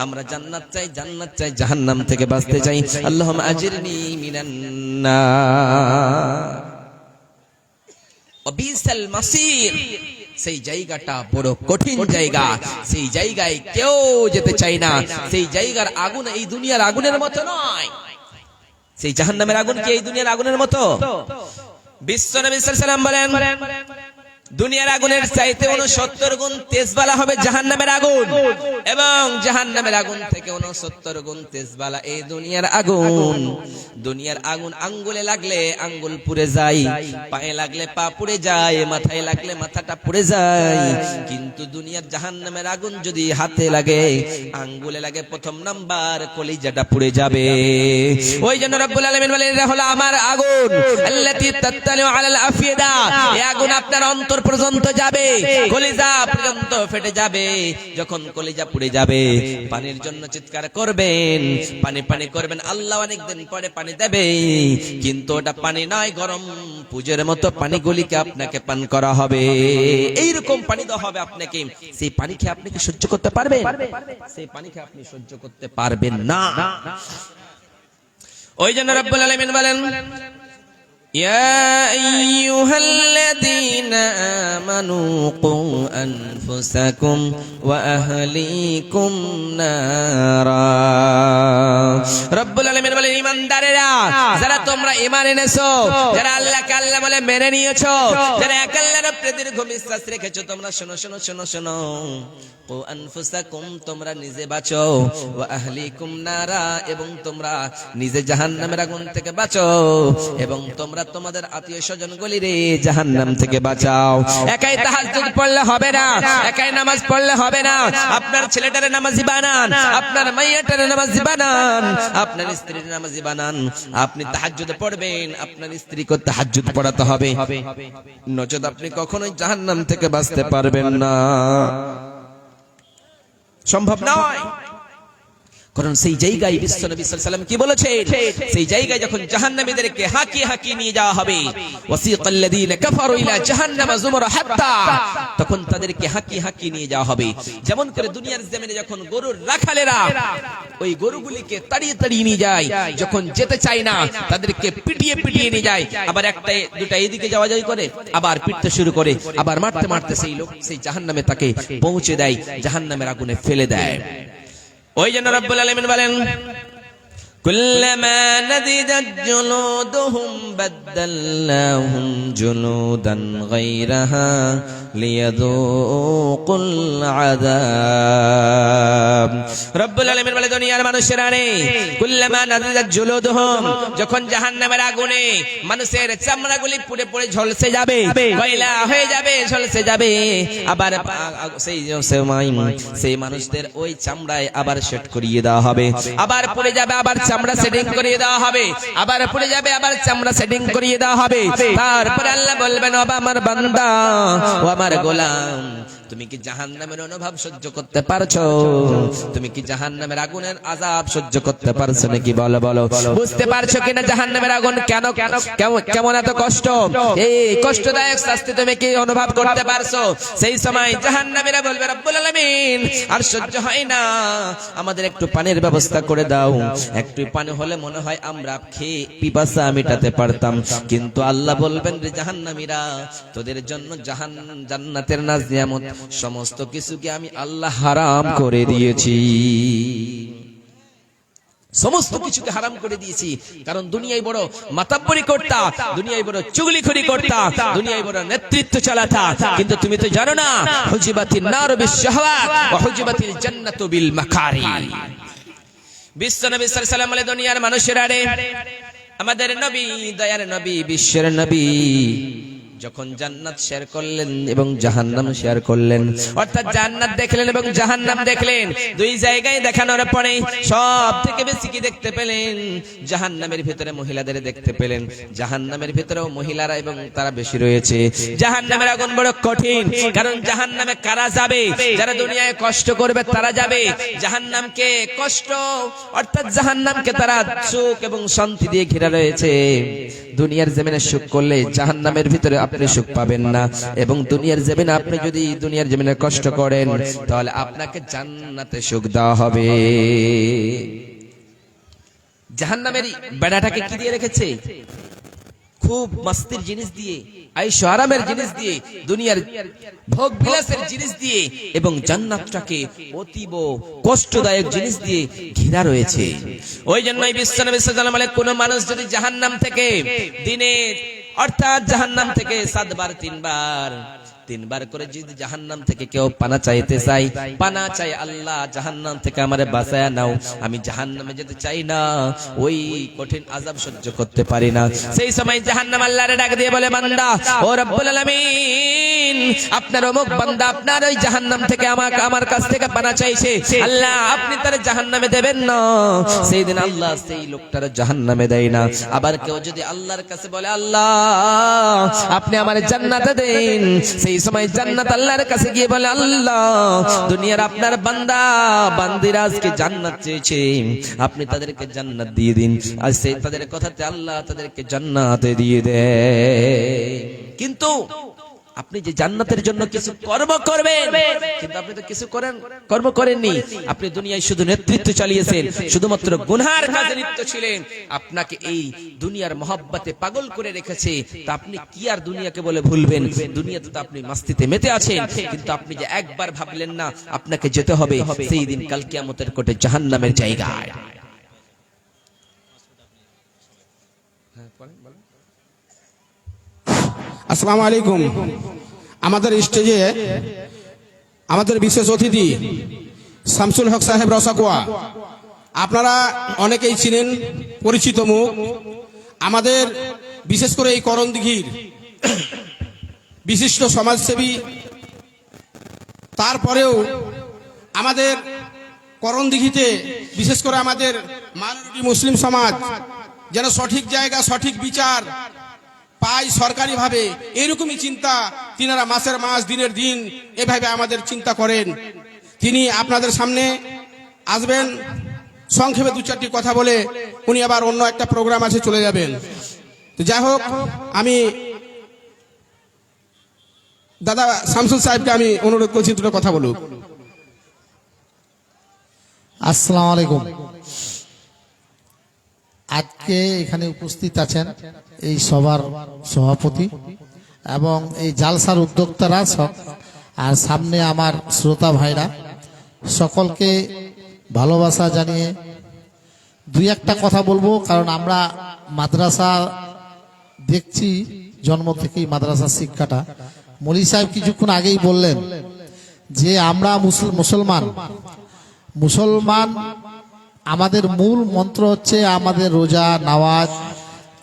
আমরা জান্নাত চাই, জাহান্নাম থেকে বাঁচতে চাই। আল্লাহুম্মা আজিরনি মিনান নার। বিসাল মাসির, সেই জায়গাটা বড় কঠিন জায়গা, সেই জায়গায় কেউ যেতে চায় না। সেই জায়গার আগুন এই দুনিয়ার আগুনের মতো নয়। সেই জাহান্নামের আগুন কি এই দুনিয়ার আগুনের মতো? বিশ্ব নবী সাল্লাল্লাহু আলাইহি ওয়াসাল্লাম বলেন, দুনিয়ার আগুনের চাইতে 69 গুণ তেজবালা হবে জাহান্নামের আগুন, এবং জাহান্নামের আগুন থেকে 69 গুণ তেজবালা এই দুনিয়ার আগুন। দুনিয়ার আগুন আঙ্গুলে লাগলে আঙ্গুল পুড়ে যায়, পায়ে লাগলে পা পুড়ে যায়, মাথায় লাগলে মাথাটা পুড়ে যায়। কিন্তু দুনিয়ার জাহান্নামের আগুন যদি হাতে লাগে, আঙ্গুলে লাগে, প্রথম নাম্বার কলিজাটা পুড়ে যাবে। ওই জন্য রব্বুল আলামিন বলেন, এটা হলো আমার আগুন, আল্লাতী তাত্তালিউ আলাল আফিদা। এই আগুন আপনার অন্তর পর্যন্ত যাবে, কলিজা পর্যন্ত ফেটে যাবে। যখন কলিজা পুড়ে যাবে, পানির জন্য চিৎকার করবেন, পানি পানি করবেন, আল্লাহ অনেকদিন পরে পানি দেবে, কিন্তু ওটা পানি নয়, গরম পূজের মতো পানিগুলিকে আপনাকে পান করা হবে। এইরকম পানি দেওয়া হবে আপনাকে। সেই পানি খেয়ে আপনি কি সহ্য করতে পারবেন? সেই পানি খেয়ে আপনি সহ্য করতে পারবেন না। ওই জন্য রব্বুল আলামিন বলেন, ইয়া আইয়ুহাল্লাযীনা আমানু কু আনফুসাকুম ওয়া আহলিকুম নারা। রব্বুল আলামিন বলেন, ঈমানদারেরা, যারা তোমরা ঈমান এনেছো, যারা আল্লাহকে আল্লাহ বলে মেনে নিয়েছো, যারা এক আল্লাহর উপরে দীর্ঘ বিশ্বাস রেখেছো, তোমরা শোনো শোনো শোনো শোনো। কু আনফুসাকুম, তোমরা নিজে বাঁচো, ওয়া আহলিকুম নারা, এবং তোমরা নিজে জাহান্নামের আগুন থেকে বাঁচো, এবং তোমরা তোমাদের আত্মীয় স্বজন গুলিরে জাহান্নাম থেকে বাঁচাও। একাই তাহাজ্জুদ পড়লে হবে না, একাই নামাজ পড়লে হবে না। আপনার ছেলেটারে নামাজি বানান, আপনার মাইয়াটারে নামাজি বানান, আপনার স্ত্রীর নামাজি বানান। আপনি তাহাজ্জুদ পড়বেন, আপনার স্ত্রীকে তাহাজ্জুদ পড়াতে হবে, নচেত আপনি কখনোই জাহান্নাম থেকে বাঁচতে পারবেন না, সম্ভব নয়। কারণ সেই জায়গায় বিশ্ব নবী সাল্লাল্লাহু আলাইহি ওয়াসাল্লাম কি বলেছেন, সেই জায়গায় যখন জাহান্নামীদেরকে হাঁকিয়ে হাঁকিয়ে নিয়ে যাওয়া হবে, ওয়াসিকাল্লাযীনা কাফারু ইলা জাহান্নামা যুমরা হাত্তা, তখন তাদেরকে হাঁকিয়ে হাঁকিয়ে নিয়ে যাওয়া হবে। যেমন করে দুনিয়ার জমিনে যখন গরুর রাখালেরা ওই গরুগুলিকে তাড়িয়ে তাড়িয়ে নিয়ে যায়, যখন যেতে চায় না তাদেরকে পিটিয়ে পিটিয়ে নিয়ে যায়, আবার একটা দুটা এদিকে যাওয়া যায় করে, আবার পিটতে শুরু করে, আবার মারতে মারতে সেই লোক সেই জাহান্নামে তাকে পৌঁছে দেয়, জাহান্নামের আগুনে ফেলে দেয়। ওই জন্য রব্বুল আলামিন বলেন, কুল্লামা নাদিদাত জুলুদুহুম বাদদালনাহুম জুলুদান গায়রাহা লিয়াযুকুল আযাব। রব্বুল আলামিন বলে, দুনিয়ার মানুষেরা রে, কুল্লামা নাদিদাত জুলুদুহুম, যখন জাহান্নামের আগুনে মানুষের চামড়াগুলি পুড়ে পুড়ে ঝলসে যাবে, কয়লা হয়ে যাবে, ঝলসে যাবে, আবার সেই মানুষদের ওই চামড়ায় আবার সেট করিয়ে দেওয়া হবে, আবার পুড়ে যাবে, আবার চামড়া সেটিং করিয়ে দেওয়া হবে, আবার পুড়ে যাবে, আবার চামড়া সেটিং করিয়ে দেওয়া হবে। তারপরে আল্লাহ বলবেন, ও আমার বান্দা, ও আমার গোলাম, তুমি কি জাহান্নামের অনুভব সহ্য করতে পারছো? তুমি কি জাহান্নামের আগুনের আযাব সহ্য করতে পারছো নাকি? বলো বলো, বুঝতে পারছো কিনা জাহান্নামের আগুন কেন কেমন এত কষ্ট? এই কষ্টদায়ক শাস্তি তুমি কি অনুভব করতে পারছো? সেই সময় জাহান্নামীরা বলবে, রব্বুল আলামিন, আর সহ্য হয় না, আমাদের একটু পানির ব্যবস্থা করে দাও। একটু পানি হলে মনে হয় আমরা খেয়ে পিপাসা মেটাতে পারতাম। কিন্তু আল্লাহ বলবেন, রে জাহান্নামীরা, তোদের জন্য জান্নাতের নাজ নিয়ামত সমস্ত কিছুকে আমি আল্লাহ হারাম করে দিয়েছি, সমস্ত কিছুকে হারাম করে দিয়েছি। কারণ দুনিয়ায় বড় মাতাব্বরি করতা, দুনিয়ায় বড় চুগলিখড়ি করতা, দুনিয়ায় বড় নেতৃত্ব চালাতা, কিন্তু তুমি তো জানো না, হুজিবাতিন নারু বিশ-শাহওয়াত ওয়া হুজিবাতিল জান্নাতু বিল মাকারি। বিশ্ব নবী সাল্লাল্লাহু আলাইহি ওয়াসাল্লাম বলে, দুনিয়ার মানুষেরা রে, আমাদের নবী, দয়ার নবী, বিশ্বের নবী যখন জান্নাত শেয়ার করলেন এবং জাহান্নাম শেয়ার করলেন, অর্থাৎ জান্নাত দেখলেন এবং জাহান্নাম দেখলেন, দুই জায়গায় দেখানোর পরে সব থেকে বেশি কি দেখতে পেলেন? জাহান্নামের ভিতরে মহিলাদের দেখতে পেলেন। জাহান্নামের ভিতরেও মহিলারা এবং তারা বেশি রয়েছে। জাহান্নামের আগুন বড় কঠিন, কারণ জাহান্নামে কারা যাবে? যারা দুনিয়ায় কষ্ট করবে তারা যাবে। জাহান্নামকে কষ্ট, অর্থাৎ জাহান্নামকে তারা সুখ এবং শান্তি দিয়ে ঘেরা রয়েছে। দুনিয়ার জমিনে সুখ করলে জাহান্নামের ভিতরে আপনি সুখ পাবেন না, এবং দুনিয়ার জমিনে আপনি যদি দুনিয়ার জমিনে কষ্ট করেন তাহলে আপনাকে জান্নাতে সুখ দেওয়া হবে। জাহান্নামের বেড়াটাকে কি দিয়ে রেখেছে? খুব মস্তির জিনিস দিয়ে, আয়েশো আরামের জিনিস দিয়ে, দুনিয়ার ভোগ বিলাসের জিনিস দিয়ে এবং জান্নাতটাকে অতীব কষ্টদায়ক জিনিস দিয়ে ঘেরা রয়েছে। ওই জন্যই বিশ্বনবী সাল্লাল্লাহু আলাইহি ওয়াসাল্লাম, কোন মানুষ যদি জাহান্নাম থেকে দিনে অর্থাৎ জাহান্নাম থেকে 7 বার 3 বার করে যদি জাহান্নাম থেকে কেউ পানা চাইতে চাই, পানা চাই আল্লাহ জাহান্নাম থেকে আমারে বাঁচায়া নাও, আমি জাহান্নামে যেতে চাই না, ওই কঠিন আযাব সহ্য করতে পারি না। সেই সময় জাহান্নাম আল্লাহরে ডাক দিয়ে বলে, বান্দা ও রব্বুল আলামিন, আপনার অমুক বান্দা আপনার ওই জাহান্নাম থেকে আমার কাছ থেকে পানা চাইছে, আল্লাহ আপনি তার জাহান্নামে দেবেন না। সেই দিন আল্লাহ সেই লোকটার জাহান্নামে দেয় না। আবার কেউ যদি আল্লাহর কাছে বলে, আল্লাহ আপনি আমার জান্নাতে দেন, সেই সময় জান্নাত আল্লাহর কাছে গিয়ে বলে, আল্লাহ দুনিয়ার আপনার বান্দা বান্দিরা আজকে জান্নাত চেয়েছে, আপনি তাদেরকে জান্নাত দিয়ে দিন। আর সেই তাদের কথাতে আল্লাহ তাদেরকে জান্নাতে দিয়ে দেয়। কিন্তু আপনি যে জান্নাতের জন্য কিছু কর্ম করবেন, কিন্তু আপনি তো কিছু কর্ম করেননি। আপনি দুনিয়ায় শুধু নেতৃত্ব চালিয়েছেন, শুধুমাত্র গুনার কাজে লিপ্ত ছিলেন। আপনাকে এই দুনিয়ার মহব্বতে পাগল করে রেখেছে, তা আপনি কি আর দুনিয়াকে বলে ভুলবেন? দুনিয়াতে তো আপনি মাস্তিতে মেতে আছেন, কিন্তু আপনি যে একবার ভাবলেন না আপনাকে যেতে হবে সেই দিন কাল কিয়ামতের কোটে জাহান্নামের জায়গায়। আসসালামু আলাইকুম। আমাদের স্টেজে আমাদের বিশেষ অতিথি শামসুল হক সাহেব রসাকুয়া, আপনারা অনেকেই চিনেন, পরিচিত মুখ। আমাদের বিশেষ করে এই করণদিঘির বিশিষ্ট সমাজসেবী। তারপরেও আমাদের করণদিঘিতে বিশেষ করে আমাদের মাইনরিটি মুসলিম সমাজ যেন সঠিক জায়গা, সঠিক বিচার পাই সরকারিভাবে, এরকমই চিন্তা তিনারা মাসের মাস দিনের দিন এভাবে আমাদের চিন্তা করেন। তিনি আপনাদের সামনে আসবেন, সংক্ষেপে 2-4টি কথা বলে উনি আবার অন্য একটা প্রোগ্রাম আছে চলে যাবেন। তো যাই হোক, আমি দাদা শামসুল সাহেবকে আমি অনুরোধ করছি দুটো কথা বলুক। আসসালামু আলাইকুম। আজকে এখানে উপস্থিত আছেন এই সবার সভাপতি এবং এই জালসার উদ্যোক্তারা সব, আর সামনে আমার শ্রোতা ভাইরা, সকলকে ভালোবাসা জানিয়ে 2-1টা কথা বলবো। কারণ আমরা মাদ্রাসা দেখছি, জন্ম থেকেই মাদ্রাসার শিক্ষাটা। মলি সাহেব কিছুক্ষণ আগেই বললেন যে আমরা মুসলমান, আমাদের মূল মন্ত্র হচ্ছে আমাদের রোজা, নামাজ,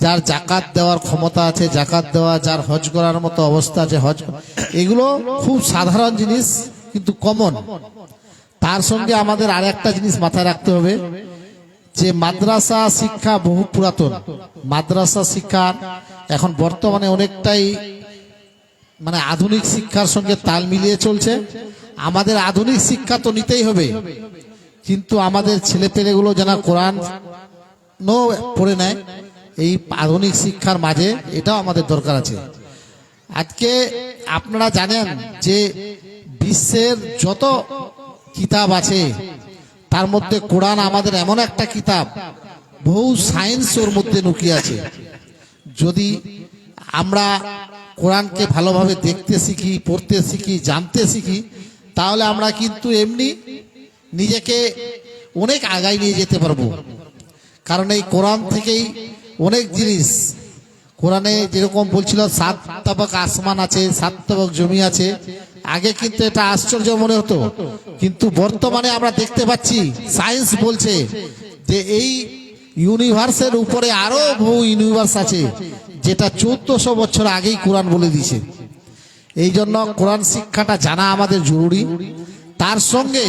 যার জাকাত দেওয়ার ক্ষমতা আছে জাকাত দেওয়া, যার হজ করার মতো অবস্থা আছে হজ। এগুলো খুব সাধারণ জিনিস কিন্তু কমন। তার সঙ্গে আমাদের আর একটা জিনিস মাথায় রাখতে হবে যে মাদ্রাসা শিক্ষা বহু পুরাতন। মাদ্রাসা শিক্ষা এখন বর্তমানে অনেকটাই আধুনিক শিক্ষার সঙ্গে তাল মিলিয়ে চলছে। আমাদের আধুনিক শিক্ষা তো নিতেই হবে, কিন্তু আমাদের ছেলেপেলেগুলো যেন কোরআন পড়ে নেয় এই আধুনিক শিক্ষার মাঝে, এটাও আমাদের দরকার আছে। আজকে আপনারা জানেন যে বিশ্বের যত কিতাব আছে তার মধ্যে কোরআন আমাদের এমন একটা কিতাব, বহু সায়েন্স ওর মধ্যে লুকিয়ে আছে। যদি আমরা কোরআনকে ভালোভাবে দেখতে শিখি, পড়তে শিখি, জানতে শিখি, তাহলে আমরা কিন্তু এমনি নিজেকে অনেক আগায় নিয়ে যেতে পারবো। কারণ এই কোরআন থেকেই অনেক জিনিস, কোরআনে যেরকম বলছিল 7 তবক আসমান আছে, 7 তবক জমি আছে, আগে কিন্তু এটা আশ্চর্য মনে হতো, কিন্তু বর্তমানে আমরা দেখতে পাচ্ছি সায়েন্স বলছে যে এই ইউনিভার্সের উপরে আরো বহু ইউনিভার্স আছে, যেটা 1400 বছর আগেই কোরআন বলে দিয়েছে। এই জন্য কোরআন শিক্ষাটা জানা আমাদের জরুরি। তার সঙ্গে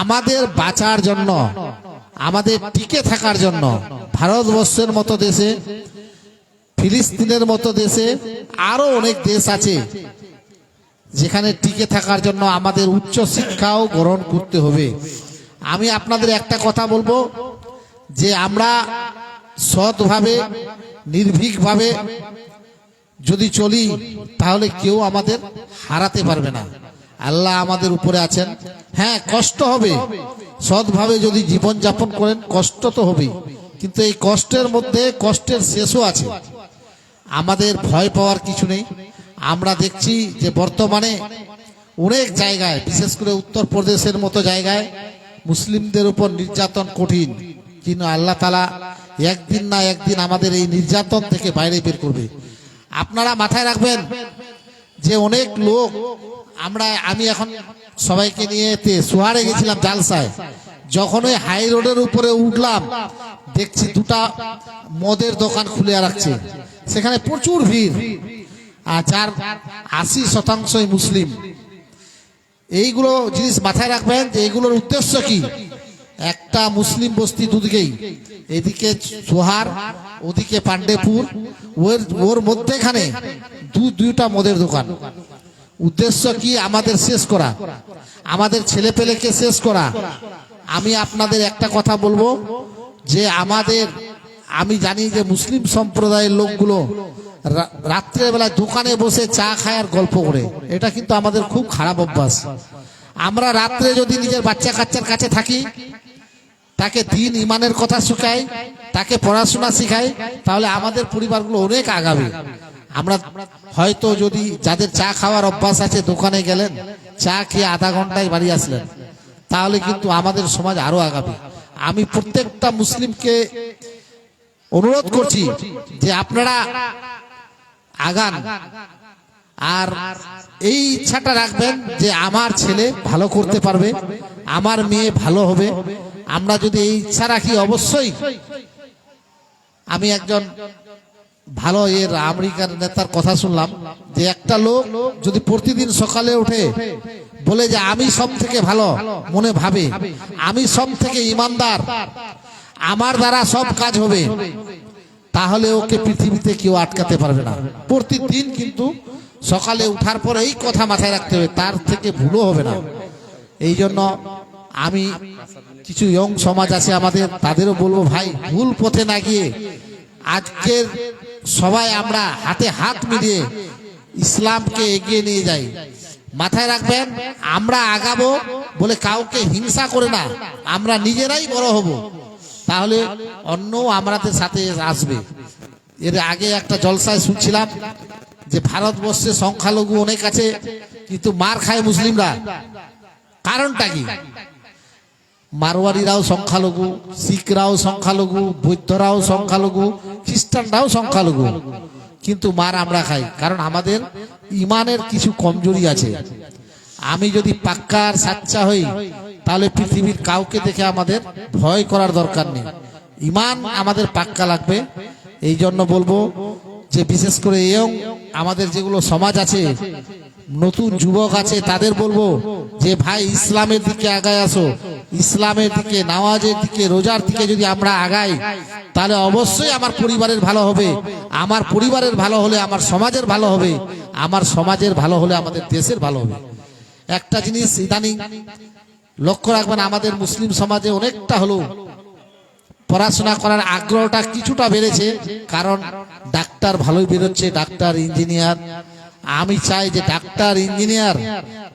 আমাদের বাঁচার জন্য, আমাদের টিকে থাকার জন্য ভারতবর্ষের মতো দেশে, ফিলিস্তিনের মতো দেশে আরো অনেক দেশ আছে যেখানে টিকে থাকার জন্য আমাদের উচ্চ শিক্ষাও গ্রহণ করতে হবে। আমি আপনাদের একটা কথা বলবো যে আমরা সৎভাবে, নির্ভীকভাবে যদি চলি তাহলে কেউ আমাদের হারাতে পারবে না। আল্লাহ আমাদের উপরে আছেন। হ্যাঁ, কষ্ট হবে, সৎভাবে যদি জীবন যাপন করেন কষ্ট তো হবে, কিন্তু এই কষ্টের মধ্যে কষ্টের শেষও আছে। আমাদের ভয় পাওয়ার কিছু নেই। আমরা দেখছি যে বর্তমানে অনেক জায়গায়, বিশেষ করে উত্তরপ্রদেশের মতো জায়গায় মুসলিমদের উপর নির্যাতন কঠিন, কিন্তু আল্লাহ তাআলা একদিন না একদিন আমাদের এই নির্যাতন থেকে বাইরে বের করবে। আপনারা মাথায় রাখবেন যে অনেক লোক, আমি এখন সবাইকে নিয়ে সুহারে গেছিলাম জালসায়, যখন ওই হাই রোডের উপরে উঠলাম দেখছি দুটা মদের দোকান খুলে রাখছে, সেখানে প্রচুর ভিড়, আর যার 80% মুসলিম। এইগুলো জিনিস মাথায় রাখবেন যে এইগুলোর উদ্দেশ্য কি। একটা মুসলিম বস্তি দুদিকেই, এদিকে সোহার, ওদিকে পান্ডেপুর, ওর মধ্যেখানে দুইটা মদের দোকান। উদ্দেশ্য কি? আমাদের শেষ করা, আমাদের ছেলে পেলেকে শেষ করা। আমি আপনাদের একটা কথা বলবো যে আমি জানি যে মুসলিম সম্প্রদায়ের লোকগুলো রাত্রের বেলায় দোকানে বসে চা খায় আর গল্প করে, এটা কিন্তু আমাদের খুব খারাপ অভ্যাস। আমরা রাত্রে যদি নিজের বাচ্চা কাচ্চার কাছে থাকি, তাকে দিন ইমানের কথা শেখাই, তাকে পড়াশোনা শিখাই, তাহলে আমাদের পরিবারগুলো অনেক আগাবে। আমরা হয়তো যদি যাদের চা খাওয়ার অভ্যাস আছে দোকানে গেলেন, চা খেয়ে আধা ঘন্টায় বাড়ি আসলেন, তাহলে কিন্তু আমাদের সমাজ আরো আগাবে। আমি প্রত্যেকটা মুসলিমকে অনুরোধ করছি যে আপনারা আগান, আর এই ইচ্ছাটা রাখবেন যে আমার ছেলে ভালো করতে পারবে, আমার মেয়ে ভালো হবে। আমরা যদি এই ইচ্ছা রাখি, অবশ্যই। আমি একজন ভালো আমেরিকার নেতার কথা শুনলাম যে একটা লোক যদি প্রতিদিন সকালে উঠে বলে যে আমি সব থেকে ভালো, মনে ভাবে আমি সব থেকে ইমানদার, আমার দ্বারা সব কাজ হবে, তাহলে ওকে পৃথিবীতে কেউ আটকাতে পারবে না। প্রতিদিন কিন্তু সকালে উঠার পর এই কথা মাথায় রাখতে হবে, তার থেকে ভুলও হবে না। এই জন্য আমি কিছু ইয়ং সমাজ আছে আমাদের, তাদেরও বলবো, ভাই ভুল পথে না গিয়ে আজকের সবাই আমরা হাতে হাত মিলিয়ে ইসলামকে এগিয়ে নিয়ে যাই। মাথায় রাখবেন, আমরা আগাবো বলে কাউকে হিংসা করে না, আমরা নিজেরাই বড় হব, তাহলে অন্যও আমাদের সাথে আসবে। এর আগে একটা জলসায় শুনছিলাম যে ভারতবর্ষে সংখ্যালঘু অনেক আছে, কিন্তু মার খায় মুসলিমরা। কারণটা কি? মারওয়ারিরাও সংখ্যালঘু, শিখরাও সংখ্যালঘু, বৌদ্ধরাও সংখ্যালঘু, খ্রিস্টানরাও সংখ্যালঘু, কিন্তু মার আমরা খাই। কারণ আমাদের ইমানের কিছু কমজোরি আছে। আমি যদি পাক্কার সাচ্চা হই, তাহলে পৃথিবীর কাউকে দেখে আমাদের ভয় করার দরকার নেই। ইমান আমাদের পাক্কা লাগবে। এই জন্য বলবো যে বিশেষ করে আমাদের যেগুলো সমাজ আছে, নতুন যুবক আছে, তাদের বলবো যে ভাই ইসলামের দিকে আগায় আসো। ইসলামের দিকে, নামাজের দিকে, রোজার দিকে যদি আমরা আগাই, তাহলে অবশ্যই আমার পরিবারের ভালো হবে। আমার পরিবারের ভালো হলে আমার সমাজের ভালো হবে, আমার সমাজের ভালো হলে আমাদের দেশের ভালো হবে। একটা জিনিস ইদানিং লক্ষ্য রাখবেন, আমাদের মুসলিম সমাজে অনেকটা হলো পড়াশোনা করার আগ্রহটা কিছুটা বেড়েছে, কারণ ডাক্তার ভালোই বেরোচ্ছে, ডাক্তার, ইঞ্জিনিয়ার। আমি চাই যে ডাক্তার, ইঞ্জিনিয়ার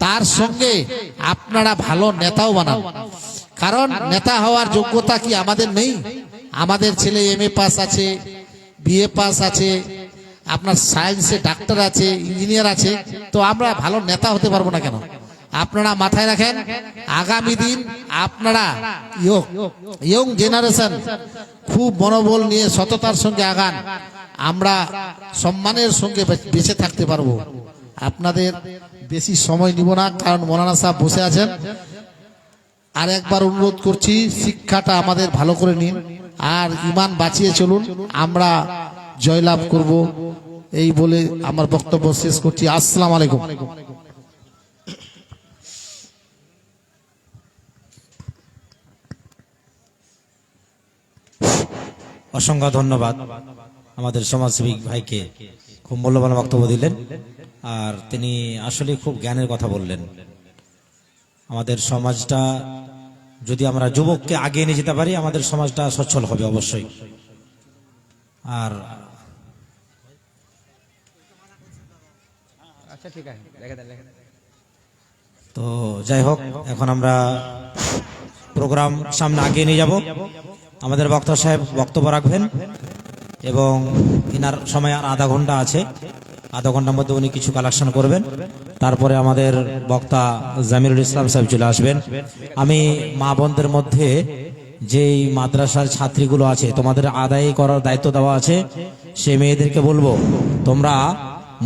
তার সঙ্গে আপনারা ভালো নেতাও বানান, কারণ নেতা হওয়ার যোগ্যতা কি আমাদের নেই? আমাদের ছেলে MA পাস আছে, BA পাস আছে, আপনার সায়েন্সে ডাক্তার আছে, ইঞ্জিনিয়ার আছে, তো আমরা ভালো নেতা হতে পারবো না কেন? আপনারা মাথায় রাখেন, আগামী দিন আপনারা ইয়ং জেনারেশন খুব মনোবল নিয়ে সততার সঙ্গে আগান, আমরা সম্মানের সঙ্গে বেঁচে থাকতে পারবো। আপনাদের বেশি সময় নিব না, কারণ মৌলানা সাহেব বসে আছেন। আর একবার অনুরোধ করছি, শিক্ষাটা আমাদের ভালো করে নিন আর ঈমান বাঁচিয়ে চলুন, আমরা জয়লাভ করব। এই বলে আমার বক্তব্য শেষ করছি। আসসালামু আলাইকুম। অসংখ্য ধন্যবাদ আমাদের সমাজসেবী ভাইকে, খুব মূল্যবান বক্তব্য দিলেন, আর তিনি আসলে খুব জ্ঞানের কথা বললেন। আমাদের সমাজটা যদি আমরা যুবককে আগিয়ে নিয়ে যেতে পারি, আমাদের সমাজটা সচ্ছল হবে অবশ্যই। আর তো যাই হোক, এখন আমরা প্রোগ্রাম সামনে আগিয়ে নিয়ে যাব। আমাদের বক্তা সাহেব বক্তব্য রাখবেন। এবং ইনার সময় আর আধা ঘন্টা আছে, আধা ঘন্টার মধ্যে উনি কিছু কালেকশন করবেন। তারপরে আমাদের বক্তা জামিরুল ইসলাম সাহেব চলে আসবেন। আমি মা বোনদের মধ্যে যেই মাদ্রাসার ছাত্রীগুলো আছে, তোমাদের আদায় করার দায়িত্ব দেওয়া আছে, সে মেয়েদেরকে বলবো তোমরা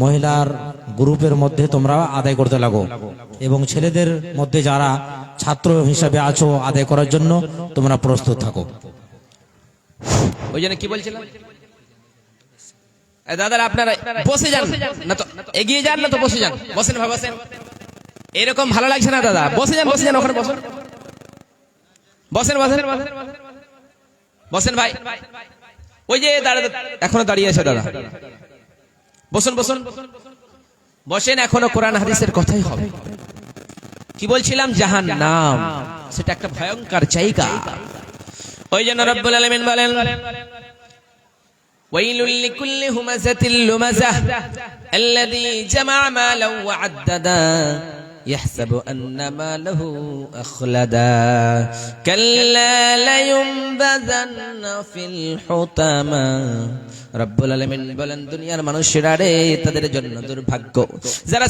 মহিলার গ্রুপের মধ্যে তোমরা আদায় করতে লাগো, এবং ছেলেদের মধ্যে যারা ছাত্র হিসাবে আছো আদায় করার জন্য তোমরা প্রস্তুত থাকো। ওই জন্য কি বলছিলাম, দাদারা আপনারা বসে যান না তো, এগিয়ে যান না তো বসে যান। বসেন ভাই, বসেন। এরকম ভালো লাগছে না দাদা, বসে যান, বসে যান, ওখানে বসেন, বসেন, বসেন, বসেন ভাই। ওই যে এখনো দাঁড়িয়ে আছে দাদা, বসুন, বসুন, বসেন। এখনো কোরআন হাদিসের কথাই হবে। কি বলছিলাম, জাহান্নাম সেটা একটা ভয়ঙ্কর জায়গা। ওই জন্য রব্বুল আলামিন বলেন, ওয়াইলুল লিকুল্লি হুমাযাতিল লুমাযাহ আল্লাযী জামা'a মালান ওয়া আদ্দাদা ইয়াহসাবু আন্না মালাহু আখলাদা কাল্লা লায়ুনবাযান্না ফিল হুতামা। রব্বুল আলামিন বলেন, দুনিয়ার মানুষেরা রে, তাদের জন্য দুর্ভাগ্য যারা